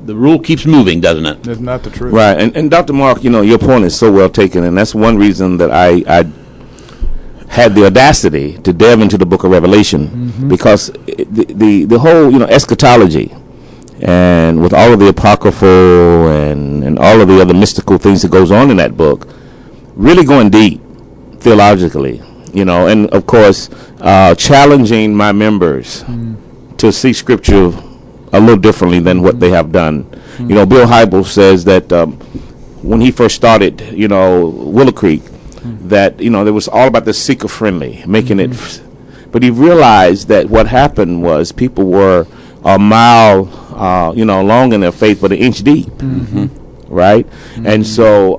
the rule keeps moving, doesn't it? Isn't that the truth? Right. And Dr. Mark, your point is so well taken, and that's one reason that I had the audacity to delve into the book of Revelation, because the whole, eschatology, and with all of the apocryphal and all of the other mystical things that goes on in that book, really going deep theologically, and of course challenging my members to see Scripture a little differently than what they have done. Bill Hybels says that when he first started, Willow Creek, that there was all about the seeker friendly, making it, but he realized that what happened was people were a mile, long in their faith, but an inch deep. right? And so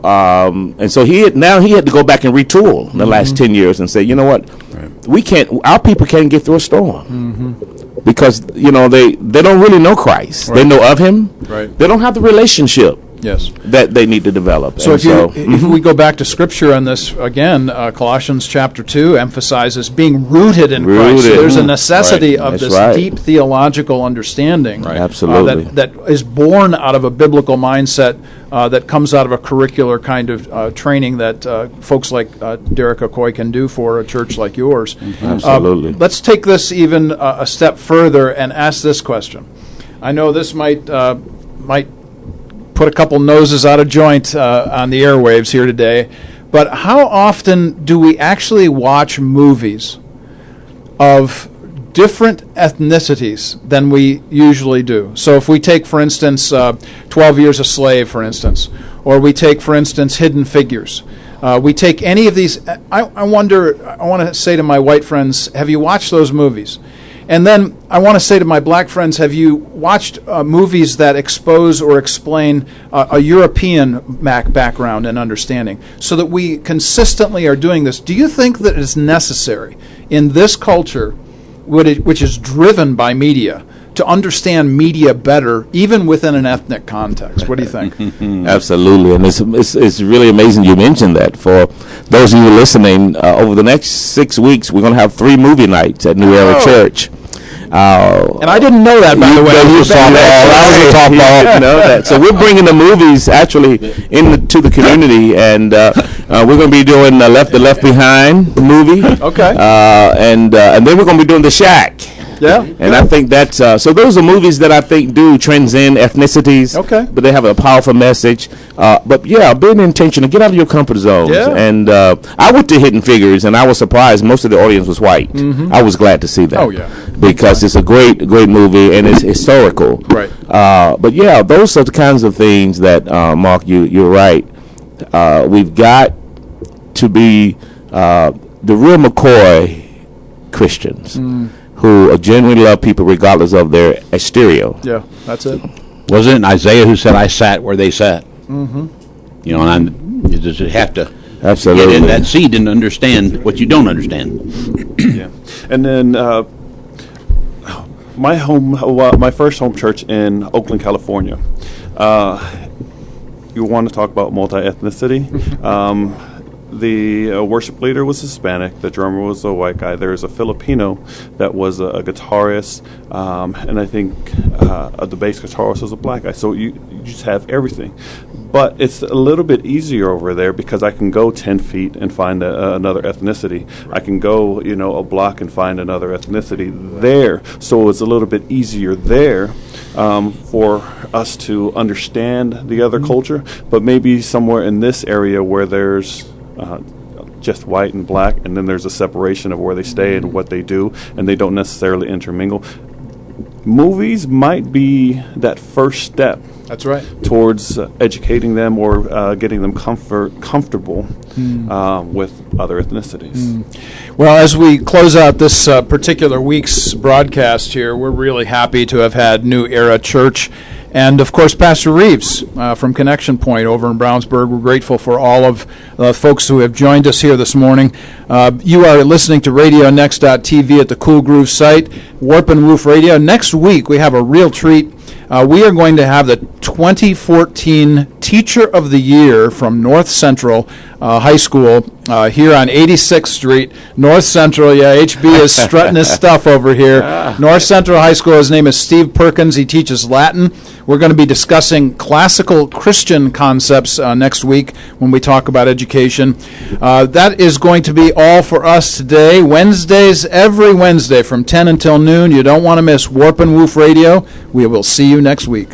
he had to go back and retool in the last 10 years and say, you know what, our people can't get through a storm because they don't really know Christ. They know of him. Right. They don't have the relationship. Yes. That they need to develop. So if we go back to Scripture on this again, Colossians chapter 2 emphasizes being rooted in Christ. So there's a necessity of this deep theological understanding, absolutely, that is born out of a biblical mindset that comes out of a curricular kind of training that folks like Derek Okoye can do for a church like yours. Absolutely. Let's take this even a step further and ask this question. I know this might put a couple noses out of joint on the airwaves here today, but how often do we actually watch movies of different ethnicities than we usually do? So if we take, for instance, 12 Years a Slave, for instance, or we take, for instance, Hidden Figures, we take any of these, I want to say to my white friends, have you watched those movies? And then I want to say to my black friends, have you watched movies that expose or explain a European background and understanding so that we consistently are doing this? Do you think that it's necessary in this culture, which is driven by media, to understand media better, even within an ethnic context? What do you think? Absolutely, and it's really amazing you mentioned that. For those of you listening, over the next 6 weeks, we're going to have 3 movie nights at New Era Church. And I didn't know that, by the way. I was a softball. So we're bringing the movies actually into the community, and we're going to be doing the Left Behind movie. Okay. And then we're going to be doing The Shack. Yeah. And I think that's so those are movies that I think do transcend ethnicities. Okay. But they have a powerful message. But yeah, being intentional, get out of your comfort zones. Yeah. And I went to Hidden Figures, and I was surprised most of the audience was white. I was glad to see that. Oh yeah. Because it's a great movie and it's historical. Right. But yeah, those are the kinds of things that Mark, you're right. We've got to be the real McCoy Christians. Who genuinely love people regardless of their exterior. Yeah, that's it. Wasn't it Isaiah who said, "I sat where they sat"? You know, and you just have to absolutely get in that seat and understand what you don't understand. Yeah, and then my first home church in Oakland, California. You want to talk about multi-ethnicity? The worship leader was Hispanic. The drummer was a white guy. There's a Filipino that was a guitarist, and I think the bass guitarist was a black guy. So you just have everything. But it's a little bit easier over there because I can go 10 feet and find another ethnicity. I can go, a block and find another ethnicity there. So it's a little bit easier there for us to understand the other culture. But maybe somewhere in this area where there's just white and black, and then there's a separation of where they stay and what they do, and they don't necessarily intermingle. Movies might be that first step. That's right. Towards educating them or getting them comfortable with other ethnicities. Well, as we close out this particular week's broadcast here, we're really happy to have had New Era Church and, of course, Pastor Reeves from Connection Point over in Brownsburg. We're grateful for all of the folks who have joined us here this morning. You are listening to RadioNext.tv at the Cool Groove site, Warp and Woof Radio. Next week, we have a real treat. We are going to have the 2014 Teacher of the Year from North Central High School here on 86th Street, North Central. Yeah, HB is strutting his stuff over here. North Central High School, his name is Steve Perkins. He teaches Latin. We're going to be discussing classical Christian concepts next week when we talk about education. That is going to be all for us today. Wednesdays, every Wednesday from 10 until noon. You don't want to miss Warp and Woof Radio. We will see you next week.